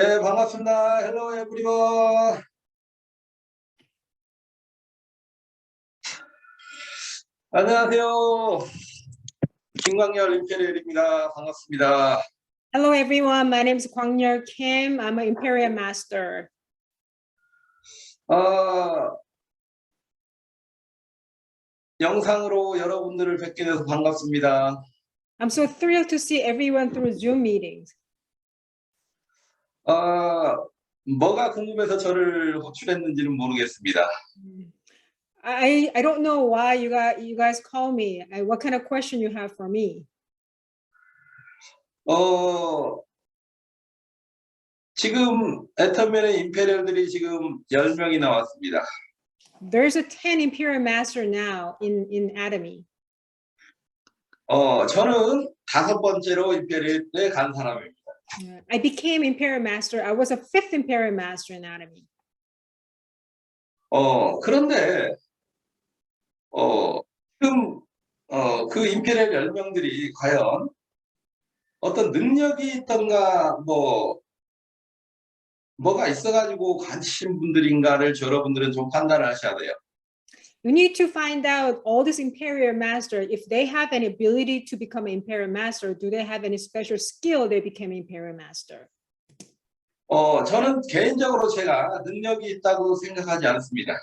네, 반갑습니다. Hello, everyone. 안녕하세요. 김광열 임페리얼입니다. 반갑습니다. Hello everyone, my name is Gwang Yeo Kim. I'm an Imperial Master. 영상으로 여러분들을 뵙게 돼서 반갑습니다. I'm so thrilled to see everyone through Zoom meetings. 뭐가 궁금해서 저를 호출했는지는 모르겠습니다. I don't know why you guys call me. What kind of question you have for me? 지금 애터미의 임페리얼들이 지금 10명이 나왔습니다. There's a 10 Imperial Master now in Atomy. 저는 5번째로 임페리얼에 간 사람입니다. I became Imperial Master. I was a 5th Imperial Master in Atomy. 그런데 지금 그 임페리얼 10명들이 과연 어떤 능력이 있던가 뭐가 있어가지고 가신 분들인가를 여러분들은 좀 판단을 하셔야 돼요. You need to find out all these Imperial Master, if they have any ability to become an Imperial Master, do they have any special skill they became Imperial Master? 저는 개인적으로 제가 능력이 있다고 생각하지 않습니다.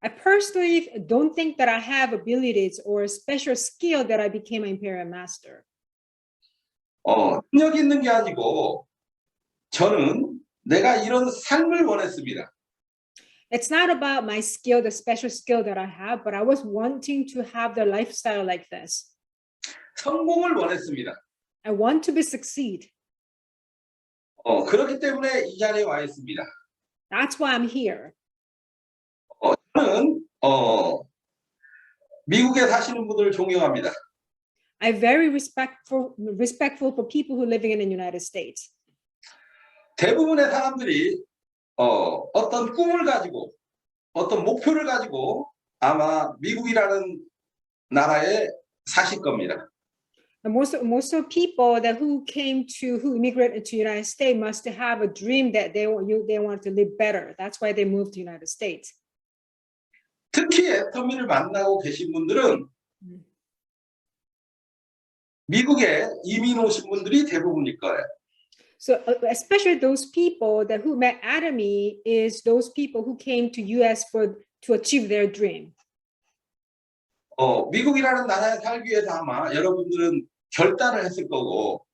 I personally don't think that I have abilities or a special skill that I became an Imperial Master. 능력이 있는 게 아니고 저는 내가 이런 삶을 원했습니다. It's not about my skill, the special skill that I have, but I was wanting to have the lifestyle like this. 성공을 원했습니다. I want to be succeed. 그렇기 때문에 이 자리에 와 있습니다. That's why I'm here. 저는 미국에 사시는 분들을 존경합니다. I'm very respectful for people who are living in the United States. 대부분의 사람들이 어떤 꿈을 가지고 어떤 목표를 가지고 아마 미국이라는 나라에 사실 겁니다. Most of people who immigrated to the United States must have a dream that they want to live better. That's why they moved to the United States. 특히 애터미를 만나고 계신 분들은 미국에 이민 오신 분들이 대부분일 거예요. So especially those people who met Atomy is those people who came to US to achieve their dream. 미국이라는 나라에 살기 위해서 아마 여러분들은 결단을 했을 거고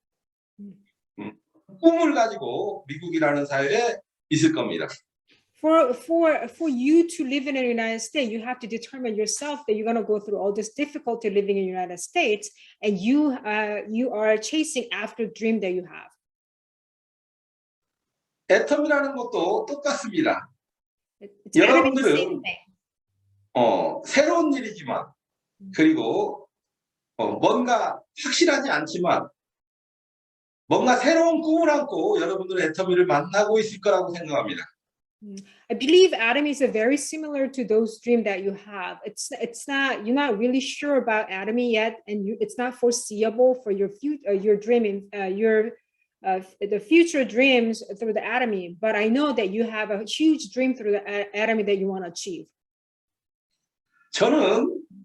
꿈을 가지고 미국이라는 사회에 있을 겁니다. For you to live in the United States, you have to determine yourself that you're going to go through all this difficulty living in the United States, and you are chasing after dream that you have. 애텀이라는 것도 똑같습니다. 여러분들은 새로운 일이지만 그리고 뭔가 확실하지 않지만 뭔가 새로운 꿈을 안고 여러분들은 애터미를 만나고 있을 거라고 생각합니다. I believe Atomy is very similar to those dreams that you have. It's not, you're not really sure about Atomy yet, and it's not foreseeable for your dream, the future dreams through the Atomy. But I know that you have a huge dream through the Atomy that you want to achieve.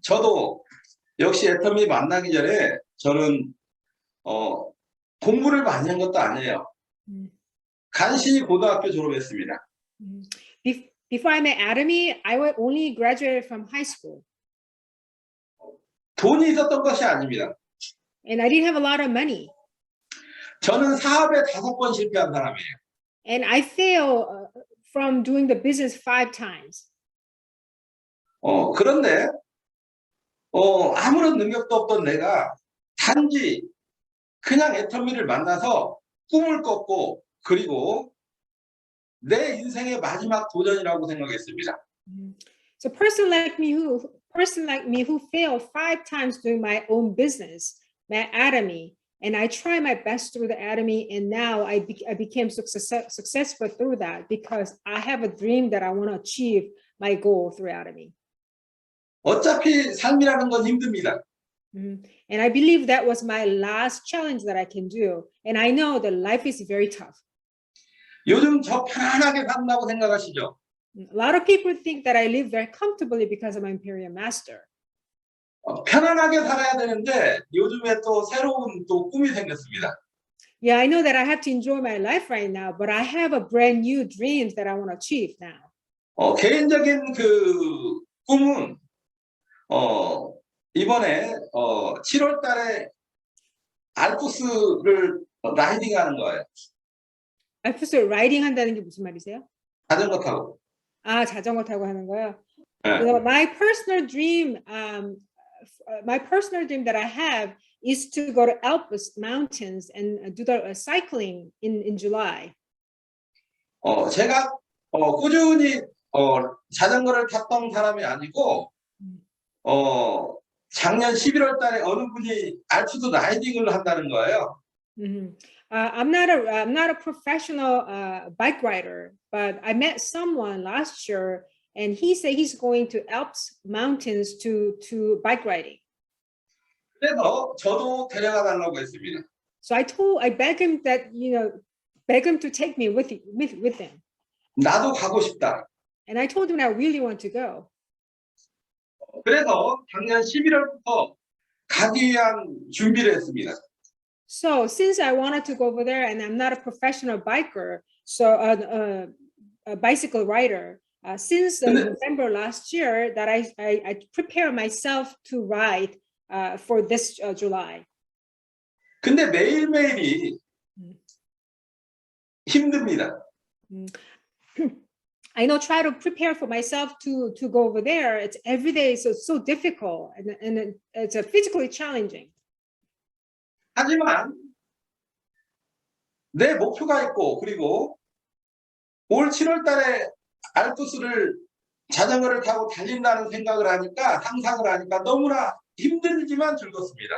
저도 역시 애터미 만나기 전에 저는 공부를 많이 한 것도 아니에요. 간신히 고등학교 졸업했습니다. Before I met Atomy, I only graduated from high school. 돈이 있었던 것이 아닙니다. And I didn't have a lot of money. 저는 사업에 5번 실패한 사람이에요. And I failed from doing the business 5 times. 그런데 아무런 능력도 없던 내가 단지 그냥 애터미를 만나서 꿈을 꿨고 그리고 내 인생의 마지막 도전이라고 생각했습니다. So person like me who failed 5 times doing my own business, met Atomy, and I tried my best through the Atomy, and now I became successful through that because I have a dream that I want to achieve my goal through Atomy. 어차피 삶이라는 건 힘듭니다. And I believe that was my last challenge that I can do. And I know that life is very tough. 요즘 저 편안하게 산다고 생각하시죠? A lot of people think that I live very comfortably because I'm an imperial master. 편안하게 살아야 되는데 요즘에 또 새로운 또 꿈이 생겼습니다. Yeah, I know that I have to enjoy my life right now, but I have a brand new dreams that I want to achieve now. 개인적인 그 꿈은 이번에 7월 달에 알프스를 라이딩하는 거예요. 알프스 라이딩 한다는 게 무슨 말이세요? 자전거 타고. 아, 자전거 타고 하는 거요. 네. You know, my personal dream that I have is to go to Alps mountains and do the cycling in July. 제가 꾸준히 자전거를 탔던 사람이 아니고 작년 11월 달에 어느 분이 알프스 라이딩을 한다는 거예요. I'm not a professional bike rider, but I met someone last year, and he said he's going to Alps mountains to bike riding. 그래서 저도 데려가 달라고 했습니다. So I begged him that beg him to take me with him. 나도 가고 싶다. And I told him I really want to go. 그래서 작년 11월부터 가기 위한 준비를 했습니다. So since I wanted to go over there, and I'm not a professional biker, so a bicycle rider, since November last year, that I prepare myself to ride for this July. 근데 매일매일이 힘듭니다. I know, try to prepare for myself to go over there. It's every day, so difficult, and it's physically challenging. 하지만 내 목표가 있고 그리고 올 7월 달에 알프스를 자전거를 타고 달린다는 생각을 하니까 상상을 하니까 너무나 힘들지만 즐겁습니다.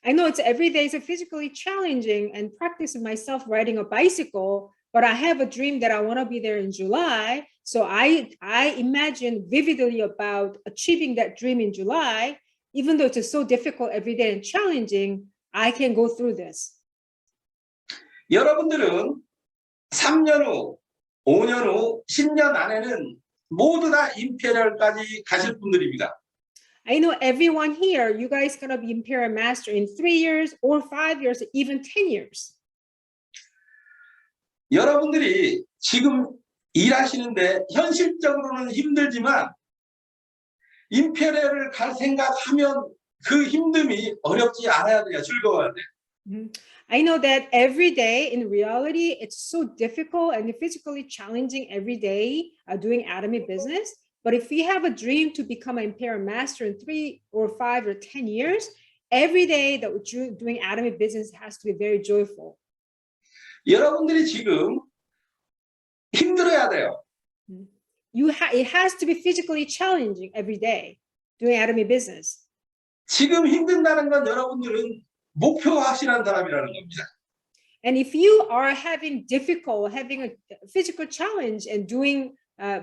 I know it's every day is physically challenging and practicing myself riding a bicycle, but I have a dream that I want to be there in July. So I imagine vividly about achieving that dream in July. Even though it's so difficult every day and challenging, I can go through this. 여러분들은 3년 후, 5년 후, 10년 안에는 모두 다 임페리얼까지 가실 분들입니다. I know everyone here, you guys gonna be Imperial Master in 3 years or 5 years, even 10 years. 여러분들이 지금 일하시는데 현실적으로는 힘들지만 임페리얼을 갈 생각하면 그 힘듦이 어렵지 않아야 돼요. 즐거워야 돼요. I know that every day in reality, it's so difficult and physically challenging every day doing Atomy business. But if you have a dream to become an Imperial Master in 3 or 5 or 10 years, every day that doing Atomy business has to be very joyful. 여러분들이 지금 힘들어야 돼요. It has to be physically challenging every day doing Atomy business. 지금 힘든다는 건 여러분들은 목표 확실한 사람이라는 겁니다. And if you are having a physical challenge and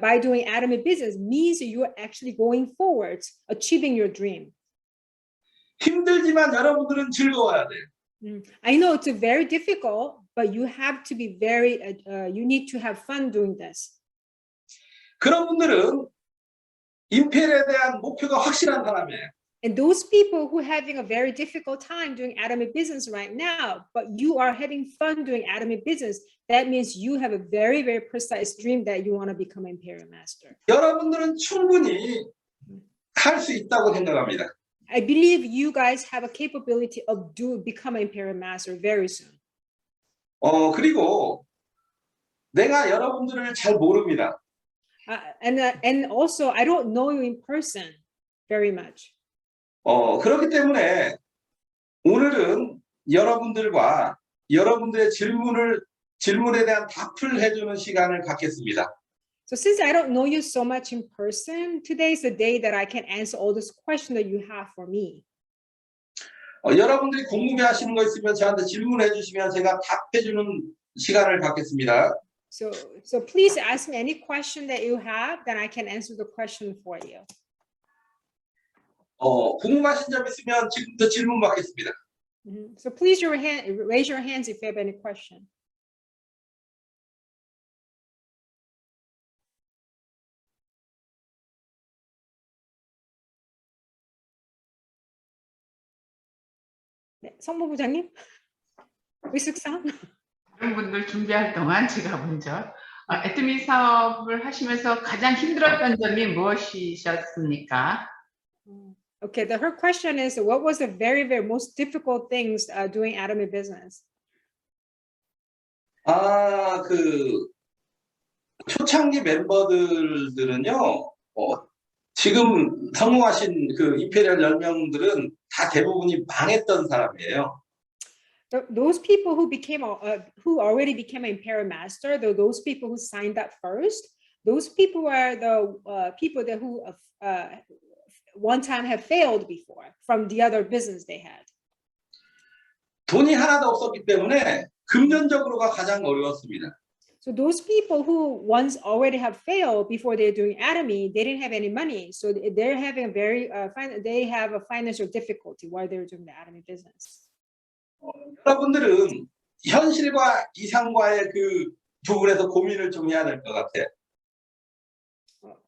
by doing Atomy business means you are actually going forward, achieving your dream. 힘들지만 여러분들은 즐거워야 돼요. I know it's very difficult, but you have to be you need to have fun doing this. 그런 분들은 임페리얼에 대한 목표가 확실한 사람이에요. And those people who are having a very difficult time doing Atomy business right now, but you are having fun doing Atomy business, that means you have a very, very precise dream that you want to become an Imperial Master. 여러분들은 충분히 할 수 있다고 생각합니다. I believe you guys have a capability of become an Imperial Master very soon. 그리고 내가 여러분들을 잘 모릅니다. And also, I don't know you in person very much. 그렇기 때문에 오늘은 여러분들과 여러분들의 질문에 대한 답을 해주는 시간을 갖겠습니다. So since I don't know you so much in person, today is the day that I can answer all those questions that you have for me. 여러분들이 궁금해하시는 거 있으면 저한테 질문해 주시면 제가 답해주는 시간을 갖겠습니다. So please ask me any question that you have, then I can answer the question for you. 궁금하신 점 있으면 지금부터 질문 받겠습니다. So please raise your hands if you have any question. 네, 성보부장님, 의숙상. 다른 분들 준비할 동안 제가 먼저 애터미 사업을 하시면서 가장 힘들었던 점이 무엇이셨습니까? Okay, her question is, what was the very most difficult things doing Atomy business? 그 초창기 멤버들은요, 지금 성공하신 그 임페리얼 10명들은 다 대부분이 망했던 사람이에요. Those people who became who already became an Imperial Master, those people who signed up first, those people are the people that who one time have failed before from the other business they had. 돈이 하나도 없었기 때문에 금전적으로가 가장 어려웠습니다. So those people who once already have failed before they're doing Atomy, they didn't have any money, so they're having a very they have a financial difficulty while they're doing the Atomy business. 여러분들은 현실과 이상과의 그 부분에서 고민을 좀 해야 될 것 같아요.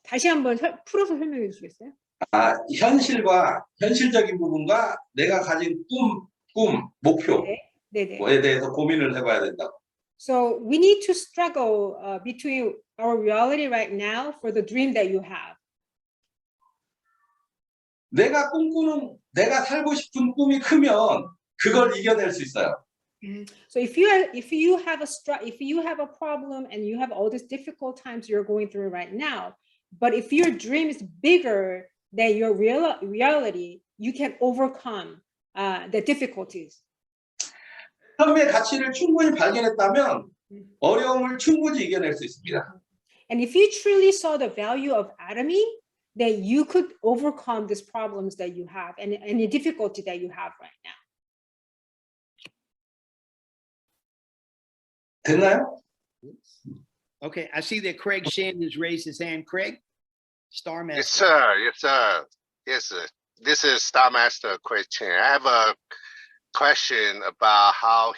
다시 한번 풀어서 설명해 주시겠어요? 현실적인 부분과 내가 가진 꿈, 목표에 대해서 고민을 해봐야 된다고. So we need to struggle between our reality right now for the dream that you have. 내가 살고 싶은 꿈이 크면 그걸 이겨낼 수 있어요. So if you have a problem and you have all these difficult times you're going through right now, but if your dream is bigger than your reality, you can overcome the difficulties. 삶의 가치를 충분히 발견했다면 어려움을 충분히 이겨낼 수 있습니다. And if you truly saw the value of Atomy, then you could overcome these problems that you have and any difficulty that you have right now. 됐나요? Okay, I see that Craig Shannon has raised his hand. Craig, Star Master. Yes, sir. Yes, sir. Yes, sir. This is Star Master Craig Chen. I have a question about how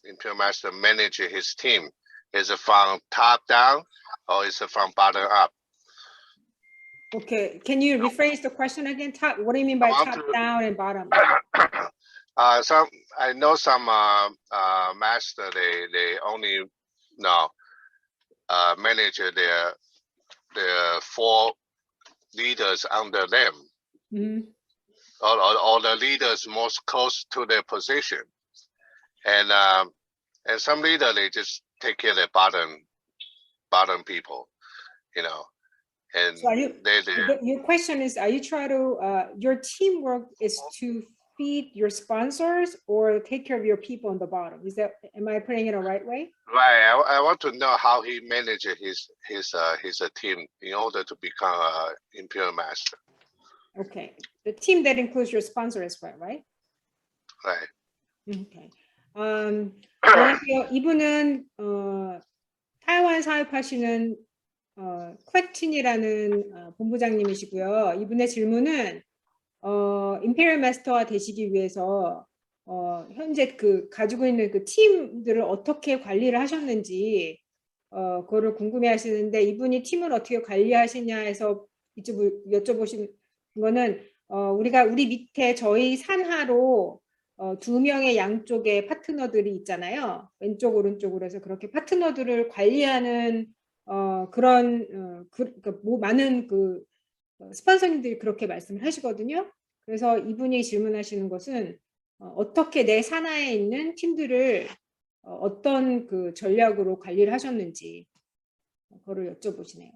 Imperial Master manages his team. Is it from top down or is it from bottom up? Okay, can you rephrase the question again? What do you mean by top down and bottom up? I know some master they only manage their 4 leaders under them. Mm-hmm. Or the leaders most close to their position, and some leader they just take care of their bottom people, and so your question is, are you trying to your teamwork is to feed your sponsors or take care of your people on the bottom? Am I putting it the right way? Right. I want to know how he manages his team in order to become an Imperial Master. Okay, the team that includes your sponsor as well, right? Right. Okay. 안녕하세요. 이분은 타이완 사업하시는 퀘틴이라는 본부장님이시고요. 이분의 질문은 임페리얼 마스터가 되시기 위해서 현재 가지고 있는 그 팀들을 어떻게 관리를 하셨는지 그거를 궁금해하시는데, 이분이 팀을 어떻게 관리하시냐 해서 여쭤보신 거는 우리 밑에 저희 산하로 2명의 양쪽에 파트너들이 있잖아요. 왼쪽 오른쪽으로 해서 그렇게 파트너들을 관리하는 그런 많은 스폰서님들이 그렇게 말씀을 하시거든요. 그래서 이분이 질문하시는 것은 어떻게 내 산하에 있는 팀들을 어떤 그 전략으로 관리를 하셨는지 그거를 여쭤보시네요.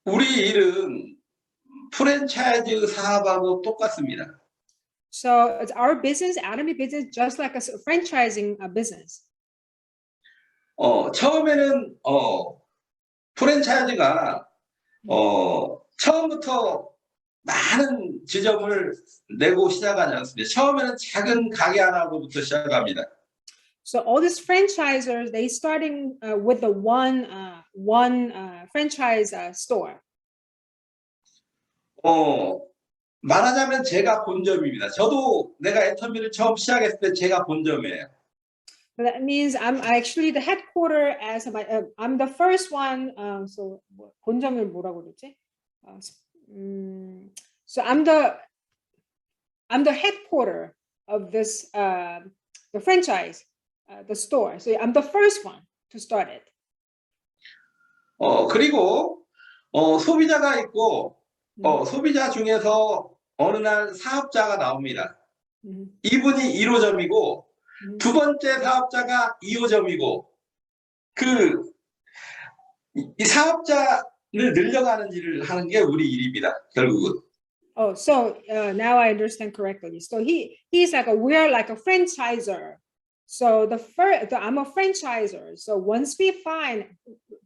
우리 일은 프랜차이즈 사업하고 똑같습니다. So it's our business, Atomy business, just like a franchising business. 처음에는 프랜차이즈가 처음부터 많은 지점을 내고 시작하지 않습니다. 처음에는 작은 가게 하나로부터 시작합니다. So all these franchisors, they starting with the one franchise store. 말하자면 제가 본점입니다. 저도 내가 애터미를 처음 시작했을 때 제가 본점이에요. That means I'm actually the headquarter as I'm the first one. So 본점을 뭐라고 그러지? So I'm the headquarter of this the franchise, the store. So I'm the first one to start it. 그리고 소비자가 있고 소비자 중에서 어느 날 사업자가 나옵니다. Mhm. 이분이 1호점이고 Mhm. 두 번째 사업자가 2호점이고 이 사업자를 늘려가는 일을 하는 게 우리 일입니다. 결국은. Oh, so now I understand correctly. So he's like we're like a franchisor. So I'm a franchisor. So once we find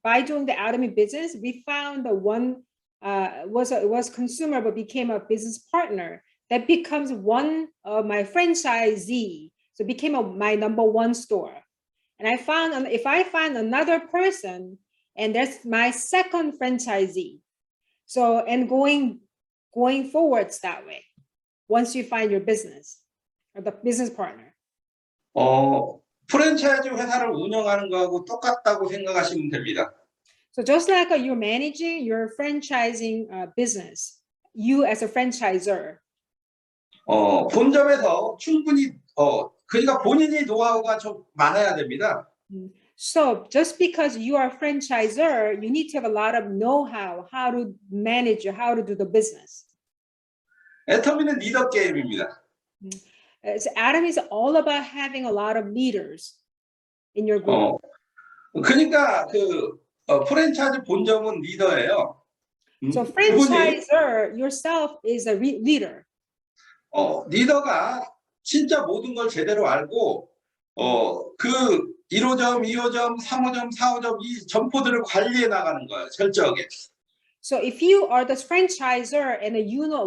by doing the Atomy business, we found the one was consumer but became a business partner that becomes one of my franchisee. So became my number one store. And I found if I find another person, and that's my second franchisee. So and going forwards that way. Once you find your business or the business partner. 프랜차이즈 회사를 운영하는 거하고 똑같다고 생각하시면 됩니다. So just like you're managing your franchising business, you as a franchisor. 본점에서 충분히 그러니까 본인이 노하우가 좀 많아야 됩니다. So just because you are a franchisor, you need to have a lot of know-how, how to manage, how to do the business. 애터미는 리더 게임입니다. So Atomy is all about having a lot of leaders in your group. 그러니까 프랜차이즈 본점은 리더예요. So 그분이 franchisor yourself is a leader. 리더가 진짜 모든 걸 제대로 알고 그 1호점, 2호점, 3호점, 4호점 이 점포들을 관리해 나가는 거예요. 철저하게. So if you are the franchisor and you know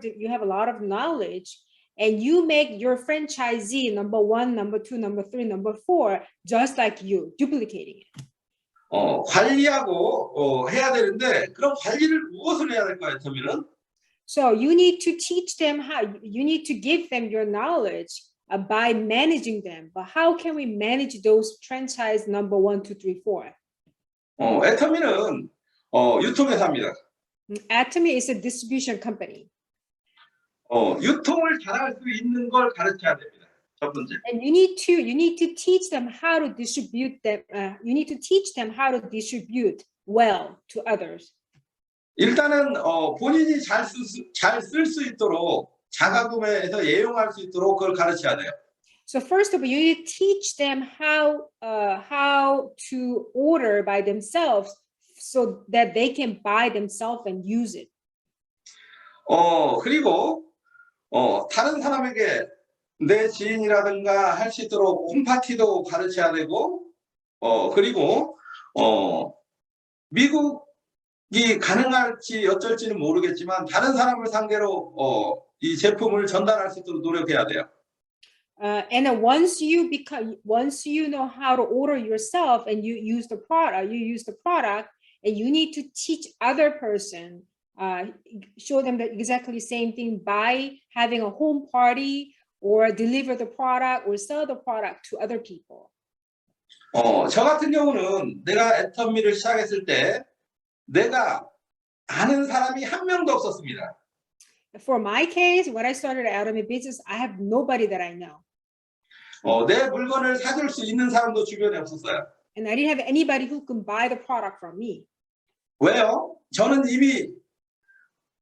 you have a lot of knowledge, and you make your franchisee number 1, number 2, number 3, number 4, just like you, duplicating it. 관리하고 해야 되는데 그럼 관리를 무엇을 해야 될까요, 애터미는? So you need to teach them you need to give them your knowledge by managing them. But how can we manage those franchise number 1, 2, 3, 4? 애터미는 유통회사입니다. Atomy is a distribution company. 유통을 잘할 수 있는 걸 가르쳐야 됩니다. 첫 번째. And you need to teach them how to distribute them. You need to teach them how to distribute well to others. 일단은 본인이 잘 쓸 수 있도록 자가구매해서 애용할 수 있도록 그걸 가르쳐야 돼요. So first of all, you need to teach them how to order by themselves so that they can buy themselves and use it. 그리고 다른 사람에게 내 지인이라든가 할 수 있도록 홈파티도 가르쳐야 되고 그리고 미국이 가능할지 어쩔지는 모르겠지만 다른 사람을 상대로 이 제품을 전달할 수 있도록 노력해야 돼요. And then once you know how to order yourself and you use the product, and you need to teach other person, show them the exactly same thing by having a home party or deliver the product or sell the product to other people. 저 같은 경우는 내가 애터미를 시작했을 때 내가 아는 사람이 한 명도 없었습니다. For my case, when I started Atomy business, I have nobody that I know. 내 물건을 사줄 수 있는 사람도 주변에 없었어요. And I didn't have anybody who could buy the product from me. 왜요? 저는 이미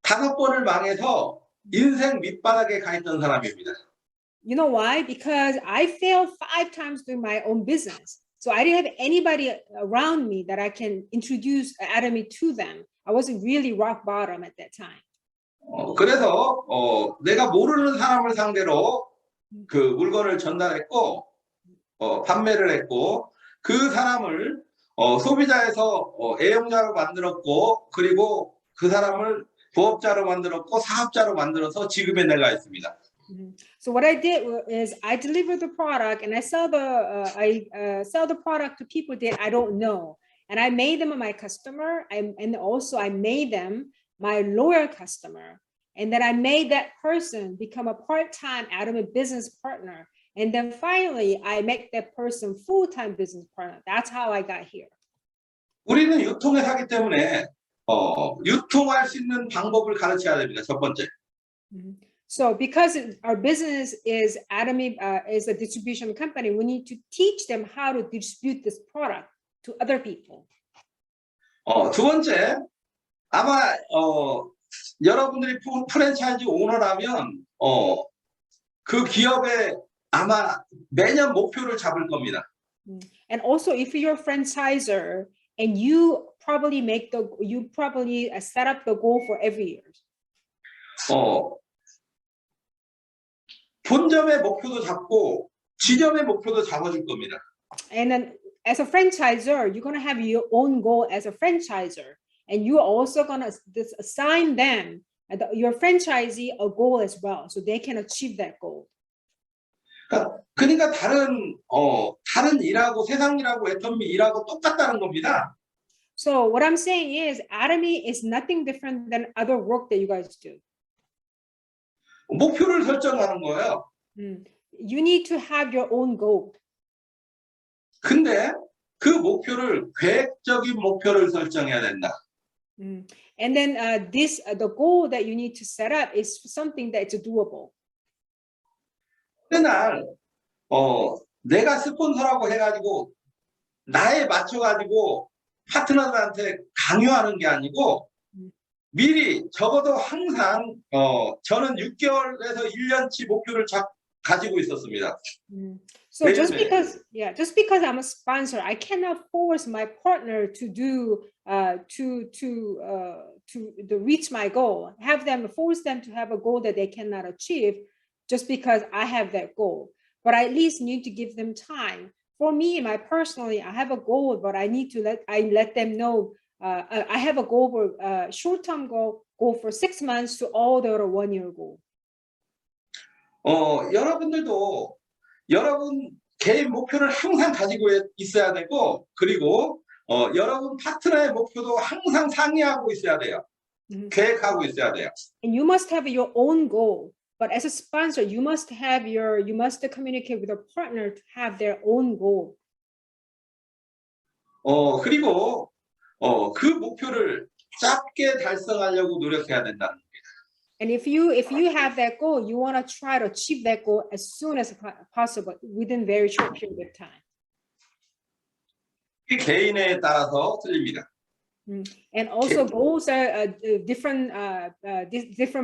5번을 망해서 인생 밑바닥에 가 있던 사람입니다. You know why? Because I failed 5 times doing my own business. So I didn't have anybody around me that I can introduce Atomy to them. I wasn't really rock bottom at that time. 그래서 내가 모르는 사람을 상대로 그 물건을 전달했고 판매를 했고 그 사람을 소비자에서 애용자로 만들었고 그리고 그 사람을 부업자로 만들었고 사업자로 만들어서 지금의 내가 있습니다. So what I did is I deliver the product and I sell the product to people that I don't know, and I made them my customer, and also I made them my loyal customer, and then I made that person become a part-time Atomy business partner, and then finally I make that person full-time business partner. That's how I got here. 우리는 유통회사기 때문에 유통할 수 있는 방법을 가르쳐야 됩니다. 첫 번째. So because our business is Atomy is a distribution company, we need to teach them how to distribute this product to other people. 두 번째, 아마 여러분들이 프랜차이즈 오너라면 그 기업에 아마 매년 목표를 잡을 겁니다. And also, if you're a franchisor and you probably set up the goal for every year. 본점의 목표도 잡고 지점의 목표도 잡아줄 겁니다. And then, as a franchisor, you're gonna have your own goal as a franchisor, and you're also gonna assign them, your franchisee, a goal as well, so they can achieve that goal. 그러니까 다른 일하고 세상 일하고 애터미 일하고 똑같다는 겁니다. So what I'm saying is, Atomy is nothing different than other work that you guys do. 목표를 설정하는 거예요. You need to have your own goal. 근데 그 목표를 계획적인 목표를 설정해야 된다. And then the goal that you need to set up is something that's doable. 그날 내가 스폰서라고 해가지고 나에 맞춰가지고 파트너들한테 강요하는 게 아니고 미리 적어도 항상 저는 6개월에서 1년치 목표를 가지고 있었습니다. So just because I'm a sponsor, I cannot force my partner to do to reach my goal. Force them to have a goal that they cannot achieve just because I have that goal. But I at least need to give them time. For me, personally, I have a goal, but I need to let them know. I have a goal for short-term goal for 6 months to all the 1-year goal. 여러분들도 여러분 개인 목표를 항상 가지고 있어야 되고, 그리고 여러분 파트너의 목표도 항상 상의하고 있어야 돼요. 계획하고 있어야 돼요. And you must have your own goal. But as a sponsor, you must communicate with your partner to have their own goal. 그리고 그 목표를 짧게 달성하려고 노력해야 된다는 겁니다. And if you have that goal, you want to try to achieve that goal as soon as possible within very short period of time. 이 개인에 따라서 틀립니다. And also goals are different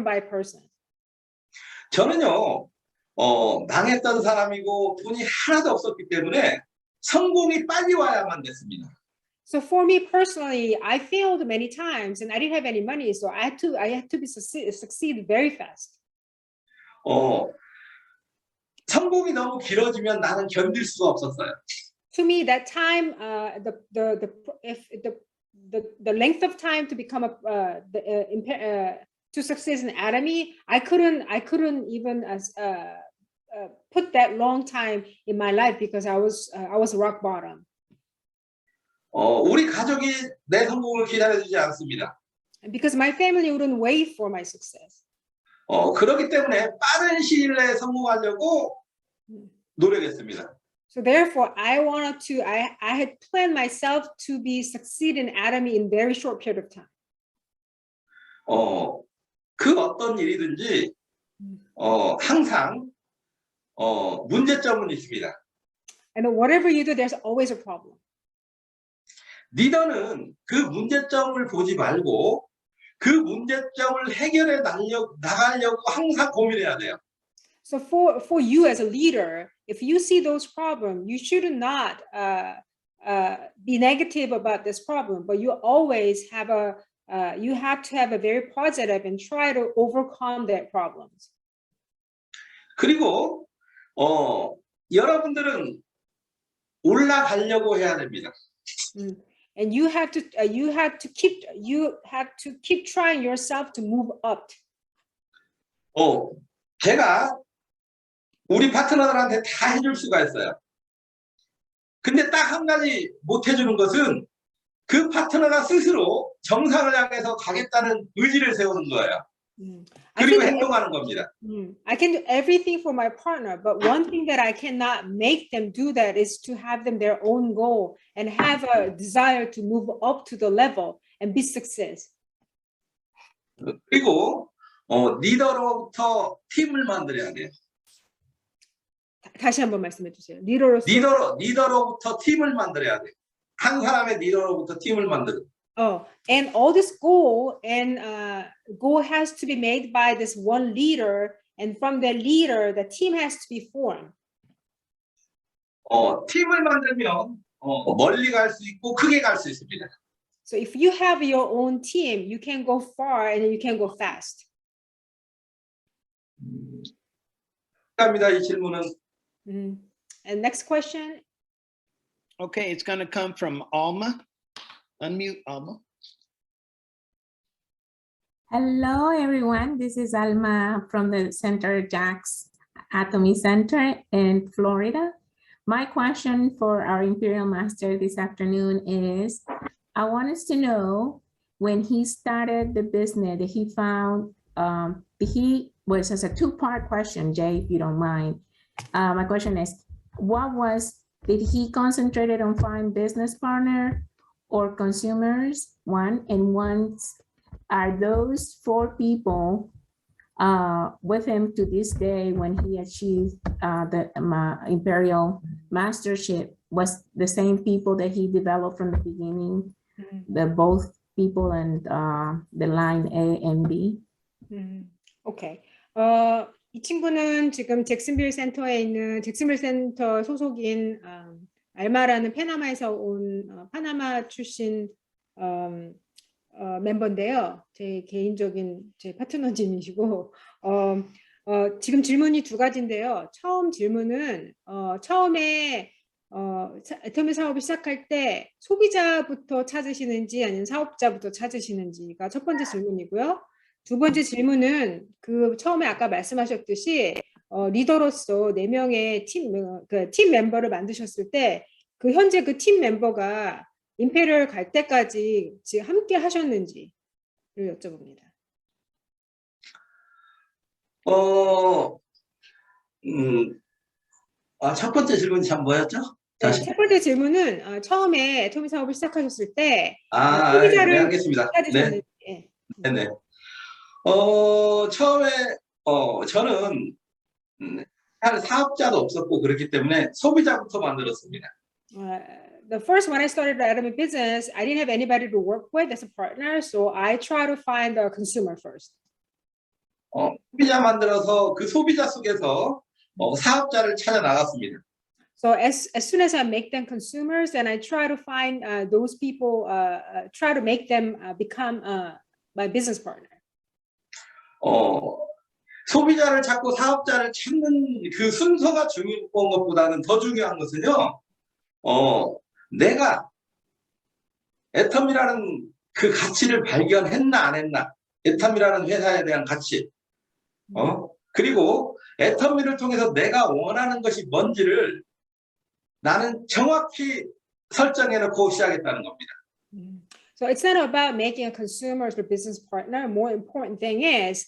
by person. 저는요, 망했던 사람이고 돈이 하나도 없었기 때문에 성공이 빨리 와야만 됐습니다. So for me personally, I failed many times and I didn't have any money, so I had to succeed very fast. 성공이 너무 길어지면 나는 견딜 수가 없었어요. To me, that time, the length of time to become to succeed in Atomy, I couldn't even put that long time in my life because I was rock bottom. 우리 가족이 내 성공을 기다려주지 않습니다. Because my family wouldn't wait for my success. 그렇기 때문에 빠른 시일 내에 성공하려고 노력했습니다. So therefore, I had planned myself to succeed in Atomy in very short period of time. 그 어떤 일이든지 항상 문제점은 있습니다. And whatever you do, there's always a problem. 리더는 그 문제점을 보지 말고 그 문제점을 해결해 나가려고 항상 고민해야 돼요. So for you as a leader, if you see those problems, you should not be negative about this problem, but you always have you have to have a very positive and try to overcome that problems. 그리고 여러분들은 올라가려고 해야 됩니다. And you have to keep trying yourself to move up. 제가 우리 파트너들한테 다 해줄 수가 있어요. 근데 딱 한 가지 못 해주는 것은 그 파트너가 스스로 정상을 향해서 가겠다는 의지를 세우는 거예요. 그리고 행동하는 겁니다. I can do everything for my partner, but one thing that I cannot make them do that is to have them their own goal and have a desire to move up to the level and be success. 그리고 리더로부터 팀을 만들어야 돼요. 다시 한번 말씀해 주세요. 리더로서. 리더로부터 팀을 만들어야 돼요. 한 사람의 리더로부터 팀을 만들어. And all this goal has to be made by this one leader, and from the leader, the team has to be formed. 팀을 만들면 멀리 갈 수 있고 크게 갈 수 있습니다. So if you have your own team, you can go far and you can go fast. 감사합니다. 이 질문은. And next question. Okay, it's going to come from Alma. Unmute, Alma. Hello, everyone. This is Alma from the Center Jacks Atomy Center in Florida. My question for our Imperial Master this afternoon is, I want us to know when he started the business that he found, it's a two-part question, Jay, if you don't mind. My question is, did he concentrated on find business partner or consumers? Are those 4 people with him to this day when he achieved the Imperial Mastership? Was the same people that he developed from the beginning, the both people and the line A and B? Okay. 이 친구는 지금 잭슨빌 센터에 있는 잭슨빌 센터 소속인 알마라는 페나마에서 온 파나마 출신 멤버인데요. 제 개인적인 제 파트너님이시고 지금 질문이 2가지인데요. 처음 질문은 처음에 애터미 사업을 시작할 때 소비자부터 찾으시는지 아니면 사업자부터 찾으시는지가 첫 번째 질문이고요. 2번째 질문은 그 처음에 아까 말씀하셨듯이 리더로서 4명의 팀 멤버를 만드셨을 때 그 현재 그 팀 멤버가 임페리얼 갈 때까지 지금 함께 하셨는지를 여쭤봅니다. 첫 번째 질문이 참 뭐였죠? 네, 첫 번째 질문은 처음에 애터미 사업을 시작하셨을 때 네, 소비자를 알겠습니다. 찾으셨는지. 네네. 처음에 저는 할 사업자도 없었고 그렇기 때문에 소비자부터 만들었습니다. The first when I started the Atomy business, I didn't have anybody to work with as a partner, so I try to find the consumer first. 소비자 만들어서 그 소비자 속에서 사업자를 찾아 나갔습니다. So as soon as I make them consumers, then I try to find those people, try to make them become my business partner. 소비자를 찾고 사업자를 찾는 그 순서가 중요한 것보다는 더 중요한 것은요, 내가 애텀이라는 그 가치를 발견했나 안 했나, 애텀이라는 회사에 대한 가치, 그리고 애터미를 통해서 내가 원하는 것이 뭔지를 나는 정확히 설정해놓고 시작했다는 겁니다. So it's not about making a consumer or business partner. More important thing is,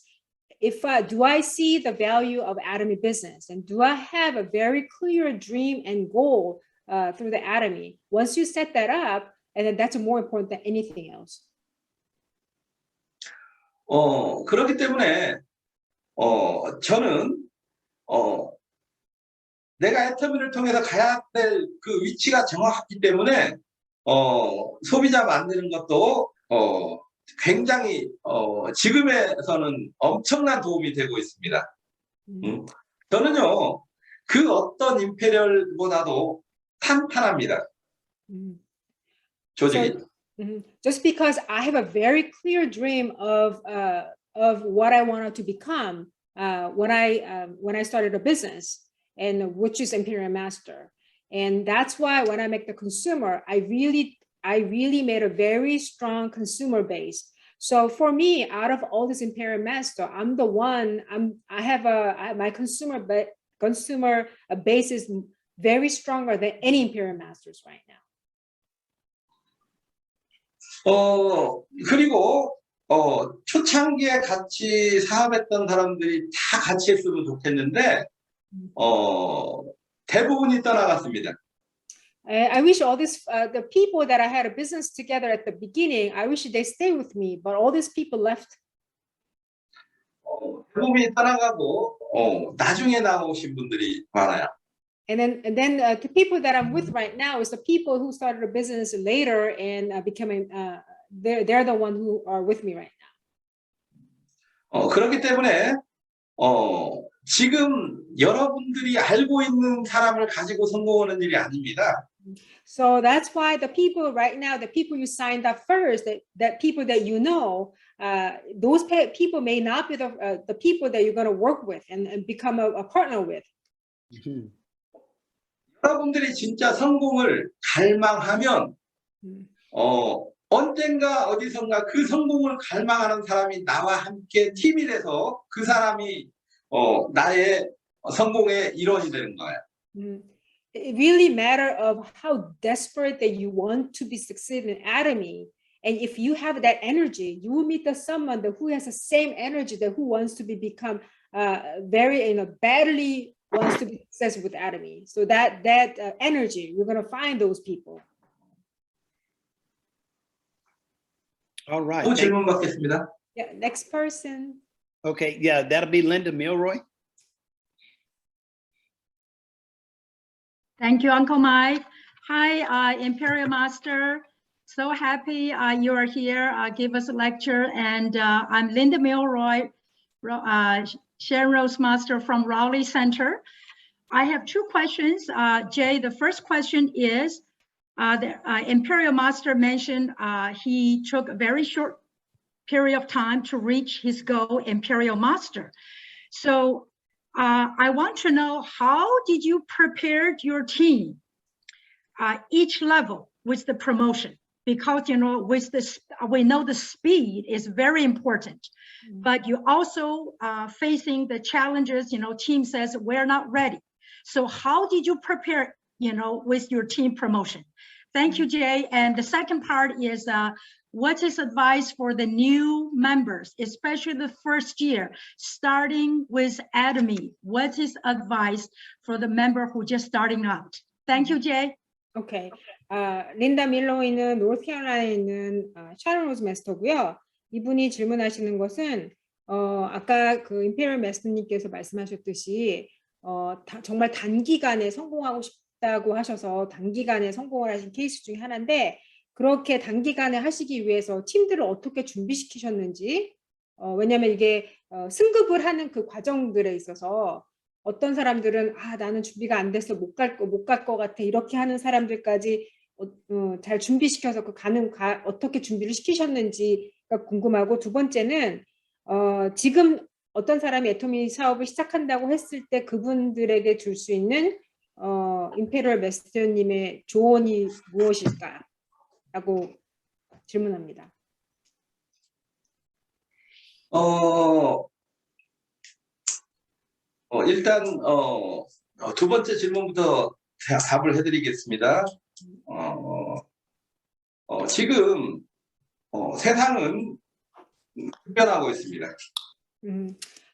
do I see the value of Atomy business, and do I have a very clear dream and goal through the Atomy? Once you set that up, and then that's more important than anything else. 그렇기 때문에 저는 내가 애터미를 통해서 가야 될 그 위치가 정확했기 때문에 소비자 만드는 것도 굉장히 지금에서는 엄청난 도움이 되고 있습니다. 저는요 그 어떤 임페리얼보다도 탄탄합니다. 조직이. Just because I have a very clear dream of what I wanted to become when I started a business, and which is Imperial Master, and that's why when I make the consumer, I really made a very strong consumer base. So for me, out of all this Imperial Master, I'm the one. My consumer base is very stronger than any Imperial Masters right now. 그리고 초창기에 같이 사업했던 사람들이 다 같이 했으면 좋겠는데 대부분이 떠나갔습니다. I wish all this, the people that I had a business together at the beginning, I wish they stay with me, but all these people left. 대부분이 떠나가고 나중에 나오신 분들이 많아요. And then the people that I'm with right now is the people who started a business later and becoming, they're the one who are with me right now. 그렇기 때문에 지금 여러분들이 알고 있는 사람을 가지고 성공하는 일이 아닙니다. So that's why the people right now, the people you signed up first, that people that you know, those people may not be the people that you're going to work with and become a partner with. 여러분들이 진짜 성공을 갈망하면 언젠가 어디선가 그 성공을 갈망하는 사람이 나와 함께 팀이 돼서 그 사람이 나의 성공의 일원이 되는 거예요. It really matter of how desperate that you want to be succeed in Atomy. And if you have that energy, you will meet someone who has the same energy that who wants to become very badly wants to be successful with Atomy. So that energy, we're going to find those people. All right. 또 질문 받겠습니다. Yeah, next person. Okay, yeah, that'll be Linda Milroy. Thank you, Uncle Mike. Hi, Imperial Master. So happy you are here. Give us a lecture. And I'm Linda Milroy, Sharon Rose Master from Raleigh Center. I have two questions. Jay, the first question is, the Imperial Master mentioned he took a very short period of time to reach his goal, Imperial Master. So I want to know, how did you prepare your team each level with the promotion? Because, you know, with this, we know the speed is very important, but you also facing the challenges, you know, team says we're not ready. So how did you prepare, you know, with your team promotion? Thank you, Jay. And the second part is, what is advice for the new members, especially the first year, starting with Atomy? What is advice for the member who just starting out? Thank you, Jay. Okay. 린다 밀로이는 노스캐롤라이나에 있는 샤론 로즈 마스터고요. 이분이 질문하시는 것은 아까 그 임페리얼 마스터님께서 말씀하셨듯이 정말 단기간에 성공하고 싶다고 하셔서 단기간에 성공을 하신 케이스 중에 하나인데, 그렇게 단기간에 하시기 위해서 팀들을 어떻게 준비시키셨는지, 왜냐하면 이게 승급을 하는 그 과정들에 있어서 어떤 사람들은 나는 준비가 안 돼서 못 갈 것 같아, 이렇게 하는 사람들까지 잘 준비시켜서 어떻게 준비를 시키셨는지가 궁금하고, 두 번째는 지금 어떤 사람이 애토미 사업을 시작한다고 했을 때 그분들에게 줄 수 있는 임페리얼 마스터님의 조언이 무엇일까? 라고 질문합니다. 일단 두 번째 질문부터 답을 해드리겠습니다. 지금 세상은 변하고 있습니다.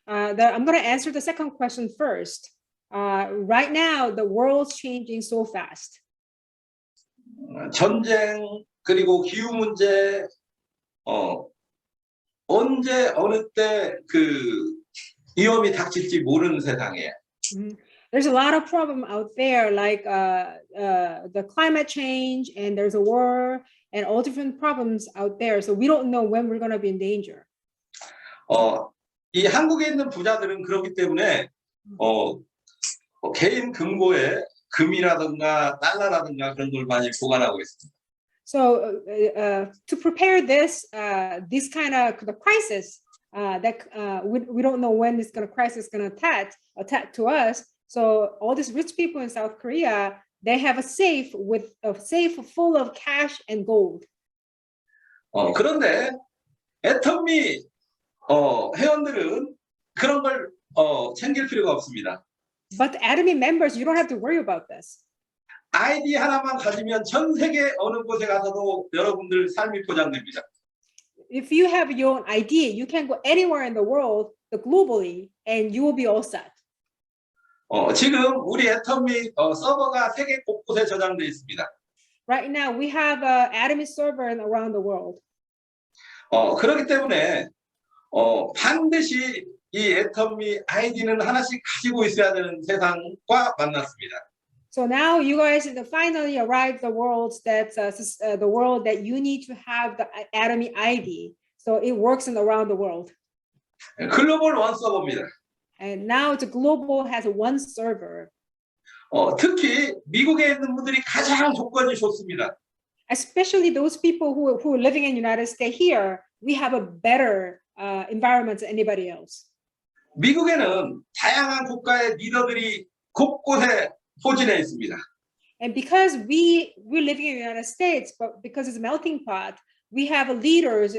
I'm going to answer the second question first. Right now, the world's changing so fast. 전쟁 그리고 기후 문제 언제 어느 때 그 위험이 닥칠지 모르는 세상이에요. There's a lot of problem out there, like the climate change, and there's a war, and all different problems out there. So we don't know when we're going to be in danger. 이 한국에 있는 부자들은 그렇기 때문에 개인 금고에 금이라든가 달러라든가 그런 걸 많이 보관하고 있습니다. So to prepare this kind of the crisis that we don't know when this crisis is going to attack to us. So all these rich people in South Korea, they have a safe full of cash and gold. 그런데 애터미 회원들은 그런 걸 챙길 필요가 없습니다. But Atomy members, you don't have to worry about this. 아이디 하나만 가지면 전 세계 어느 곳에 가서도 여러분들 삶이 보장됩니다. If you have your own idea, you can go anywhere in the world, globally, and you will be all set. 지금 우리 애터미 서버가 세계 곳곳에 저장되어 있습니다. Right now, we have Atomy server around the world. 그렇기 때문에 반드시 이 애터미 아이디는 하나씩 가지고 있어야 되는 세상과 만났습니다. So now you guys finally arrived the world that's the world that you need to have the Atomy ID. So it works around the world. 글로벌 원 서버입니다. And now the global has one server. 특히 미국에 있는 분들이 가장 조건이 좋습니다. Especially those people who are living in the United States here, we have a better environment than anybody else. 미국에는 다양한 국가의 리더들이 곳곳에 포진해 있습니다. And because we're living in the United States, but because it's a melting pot, we have leaders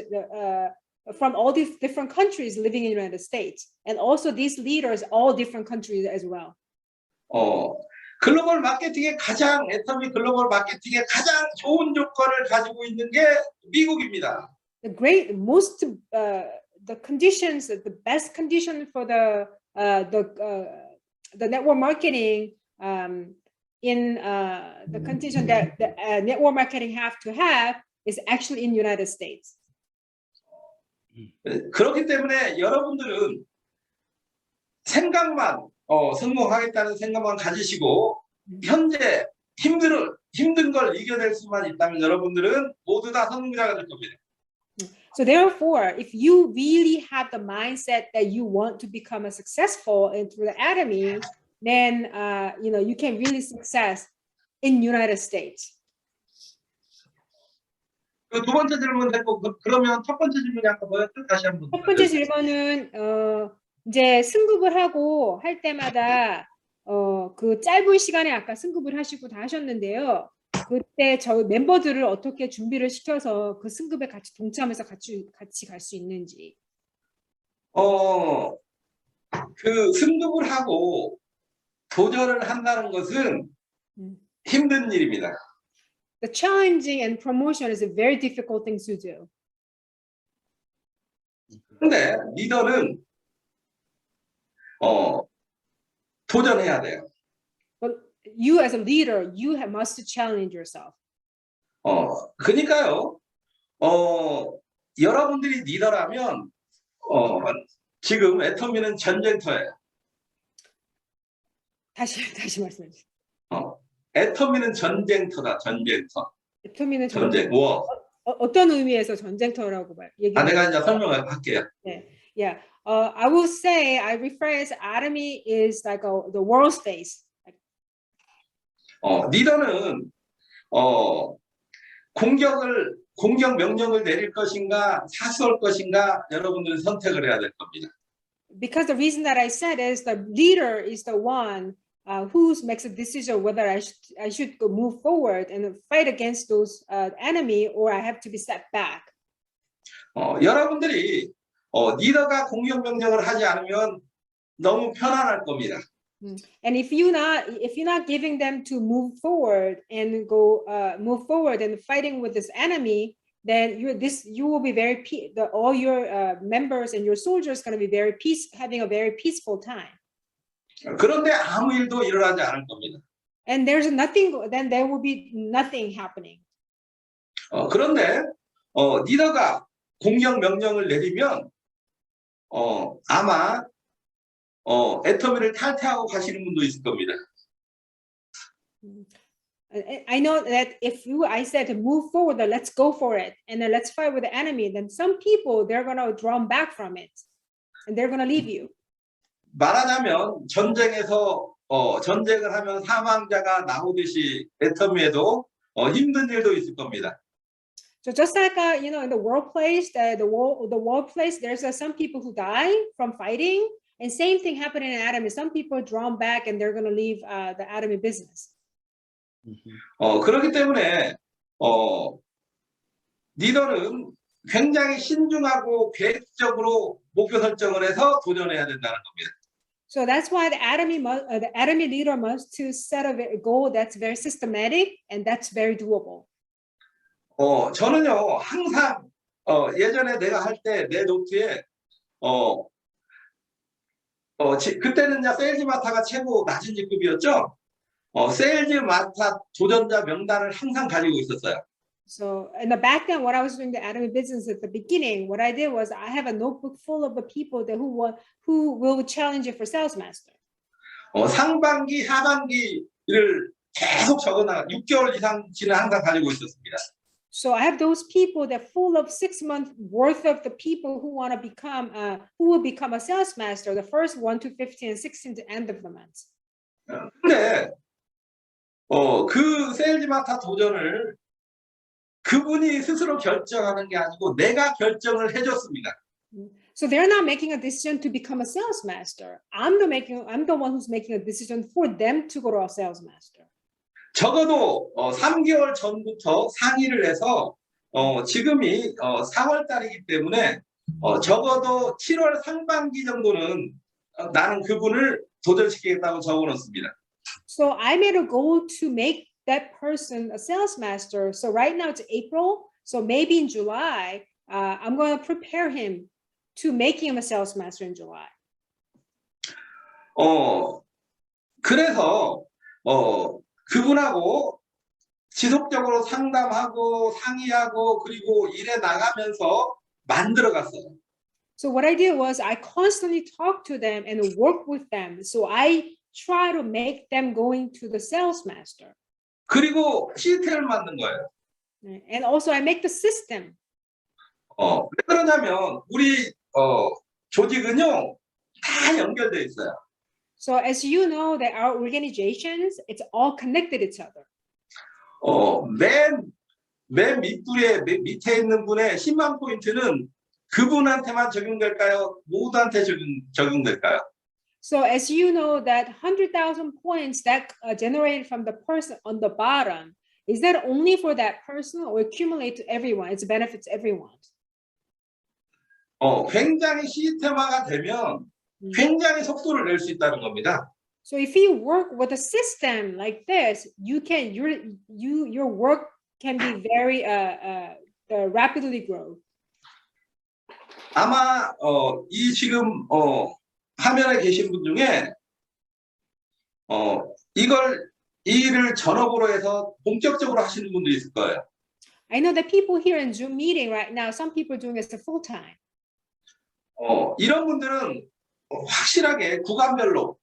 from all these different countries living in the United States. And also these leaders, all different countries as well. 글로벌 마케팅의 애터미 글로벌 마케팅의 가장 좋은 조건을 가지고 있는 게 미국입니다. The conditions, the best condition for the network marketing in the condition that the network marketing have to have is actually in United States. 그렇기 때문에 여러분들은 생각만 성공하겠다는 생각만 가지시고 현재 힘든 걸 이겨낼 수만 있다면 여러분들은 모두 다 성공자가 될 겁니다. So therefore, if you really have the mindset that you want to become a successful through the Atomy, then you can really success in United States. 그 두 번째 질문 했고 그러면 첫 번째 질문이 아까 뭐였죠? 다시 한번. 첫 번째 질문은 이제 승급을 하고 할 때마다 그 짧은 시간에 아까 승급을 하시고 다 하셨는데요. 그때 저 멤버들을 어떻게 준비를 시켜서 그 승급에 같이 동참해서 같이 갈 수 있는지. 그 승급을 하고 도전을 한다는 것은 힘든 일입니다. The challenging and promotion is a very difficult thing to do. 근데 리더는 도전해야 돼요. But you as a leader, you must challenge yourself. 그러니까요. 여러분들이 리더라면 지금 애터미는 전쟁터예요. 다시 말씀해 주세요. 애터미는 전쟁터다. 전쟁터. 애터미는 전쟁. 워. 어떤 의미에서 전쟁터라고 얘기해요? 내가 이제 설명을 할게요. 네. Yeah. I will say I refer as Atomy is like the world space. 리더는 공격 명령을 내릴 것인가 사수할 것인가 여러분들은 선택을 해야 될 겁니다. Because the reason that I said is the leader is the one who makes a decision whether I should go move forward and fight against those enemy or I have to be set back. 여러분들이 리더가 공격 명령을 하지 않으면 너무 편안할 겁니다. And if you're not giving them to move forward and move forward and fighting with this enemy, then you will be very all your members and your soldiers going to be having a very peaceful time. 그런데 아무 일도 일어나지 않을 겁니다. And then there will be nothing happening. 그런데 리더가 공격 명령을 내리면 아마 애터미를 탈퇴하고 가시는 분도 있을 겁니다. I know that if I said to move forward, let's go for it, and then let's fight with the enemy, then some people they're gonna draw back from it, and they're gonna leave you. 말하자면 전쟁에서 전쟁을 하면 사망자가 나오듯이 애터미에도 힘든 일도 있을 겁니다. So just like in the workplace, the workplace, there's some people who die from fighting, and same thing happened in Atomy. Some people are drawn back, and they're gonna leave the Atomy business. 그렇기 때문에 리더는 굉장히 신중하고 계획적으로 목표 설정을 해서 도전해야 된다는 겁니다. So that's why the Atomy leader must to set a goal that's very systematic and that's very doable. 저는요 항상 예전에 내가 할 때 내 노트에 그때는 이제 세일즈 마타가 최고 낮은 직급이었죠. 세일즈 마타 도전자 명단을 항상 가지고 있었어요. So, and back then, when I was doing the Atomy business at the beginning, what I did was I have a notebook full of the people that who will challenge it for sales master. 상반기, 하반기를 계속 적어놔 6개월 이상치는 항상 가지고 있었습니다. So I have those people that full of 6 month worth of the people who want to become, who will become a sales master, the first 1 to 15 and 16 to end of the month. 근데 그 세일즈 마타 도전을 그분이 스스로 결정하는 게 아니고 내가 결정을 해줬습니다. So they're not making a decision to become a sales master. I'm the one who's making a decision for them to go to a sales master. 적어도 3개월 전부터 상의를 해서 지금이 4월 달이기 때문에 적어도 7월 상반기 정도는 나는 그분을 도전시키겠다고 적어놓습니다. So I made a goal to make that person a sales master. So right now it's April. So maybe in July, I'm going to prepare him to making him a sales master in July. 그래서 그분하고 지속적으로 상담하고 상의하고 그리고 일해 나가면서 만들어갔어요. So what I did was I constantly talked to them and work with them. So I try to make them going to the sales master. 그리고 시스템을 만든 거예요. And also I make the system. 왜 그러냐면 우리 조직은요 다 연결돼 있어요. So as you know that our organizations, it's all connected each other. 맨 밑에 있는 분의 10만 포인트는 그분한테만 적용될까요? 모두한테 적용될까요? So as you know that 100,000 points that generated from the person on the bottom, is that only for that person or accumulate to everyone? It benefits everyone. 굉장히 시스템화가 되면 굉장히 속도를 낼 수 있다는 겁니다. So if you work with a system like this, your work can be very rapidly grow. 아마 이 지금 화면에 계신 분 중에 이 일을 전업으로 해서 본격적으로 하시는 분도 있을 거예요. I know that people here in Zoom meeting right now, some people are doing this full time. 이런 분들은 확실하게 구간별로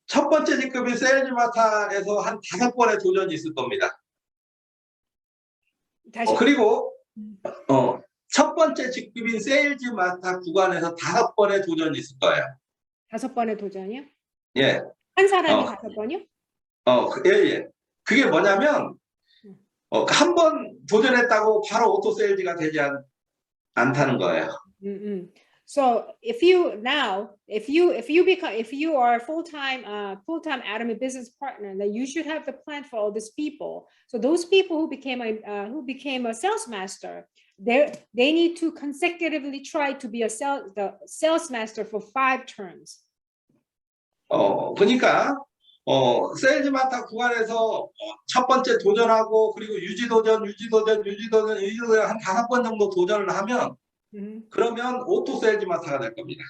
첫 번째 직급인 세일즈 마타에서 한 5번의 도전이 있을 겁니다. 그리고 첫 번째 직급인 세일즈 마타 구간에서 5번의 도전이 있을 거예요. 5번의 도전이요? 예. 한 사람이 5번이요? 예. 그게 뭐냐면 한 번 도전했다고 바로 오토 세일즈가 되지 않다는 거예요. So if you are full-time Atomy business partner, then you should have the plan for all these people. So those people who became a sales master, they need to consecutively try to be the sales master for 5 terms. 그러니까 세일즈 마타 구간에서 첫 번째 도전하고 그리고 유지 도전 한 5번 정도 도전을 하면 그러면 오토 세일즈 마타가 될 겁니다.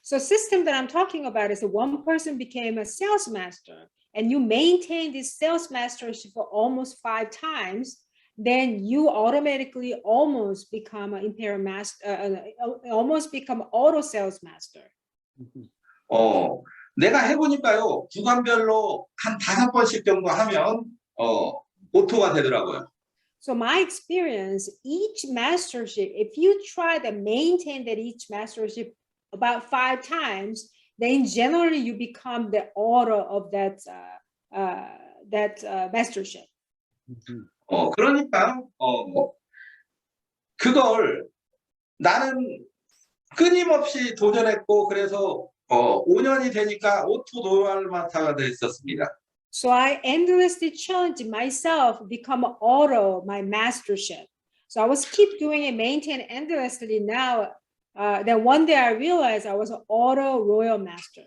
So system that I'm talking about is that one person became a sales master and you maintain this sales mastership for almost 5 times, then you automatically almost become an imperial master, almost become auto sales master. 내가 해보니까요 구간별로 한 5번씩 정도 하면 오토가 되더라고요. So my experience, each mastership, if you try to maintain that each mastership about 5 times, then generally you become the author of that mastership. 그러니까 그걸 나는 끊임없이 도전했고 그래서 5년이 되니까 오토 노멀 마타가 됐었습니다. So I endlessly challenged myself to become auto my mastership. So I was keep doing it, maintain endlessly. Now, then one day I realized I was an auto royal master.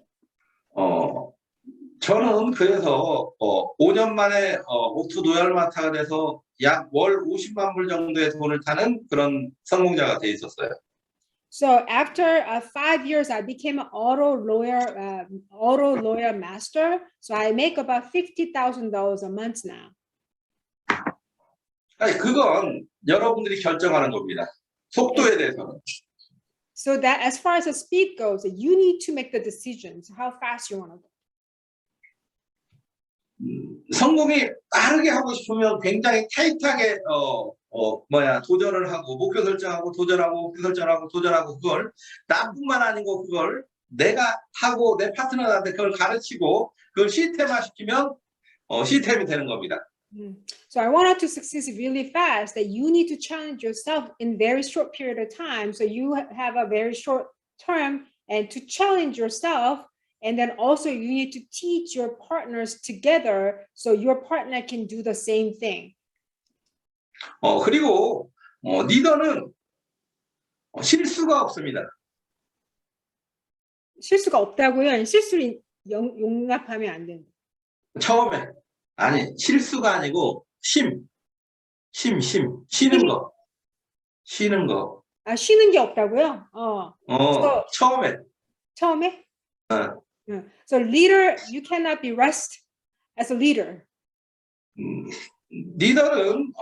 저는 그래서 5년 만에 오토 로얄 마타가 돼서 약 월 50만 불 정도의 돈을 타는 그런 성공자가 돼 있었어요. So after 5 years, I became an auto lawyer master. So I make about $50,000 a month now. 아니, 그건 여러분들이 결정하는 겁니다. 속도에 대해서는. So that as far as the speed goes, you need to make the decisions how fast you want to go. 성공이 빠르게 하고 싶으면 굉장히 타이트하게 도전을 하고 목표 설정하고 도전하고 목표 설정하고 도전하고 그걸 나뿐만 아니고 그걸 내가 하고 내 파트너한테 그걸 가르치고 그걸 시스템화 시키면 시스템이 되는 겁니다. So I wanted to succeed really fast that you need to challenge yourself in very short period of time. So you have a very short term and to challenge yourself. And then also you need to teach your partners together so your partner can do the same thing. 그리고 리더는 실수가 없습니다. 실수가 없다고요? 실수를 용납하면 안 된다. 처음에 아니 실수가 아니고 쉬는 거. 아, 쉬는 게 없다고요? 처음에? So leader, you cannot be rest as a leader. 리더는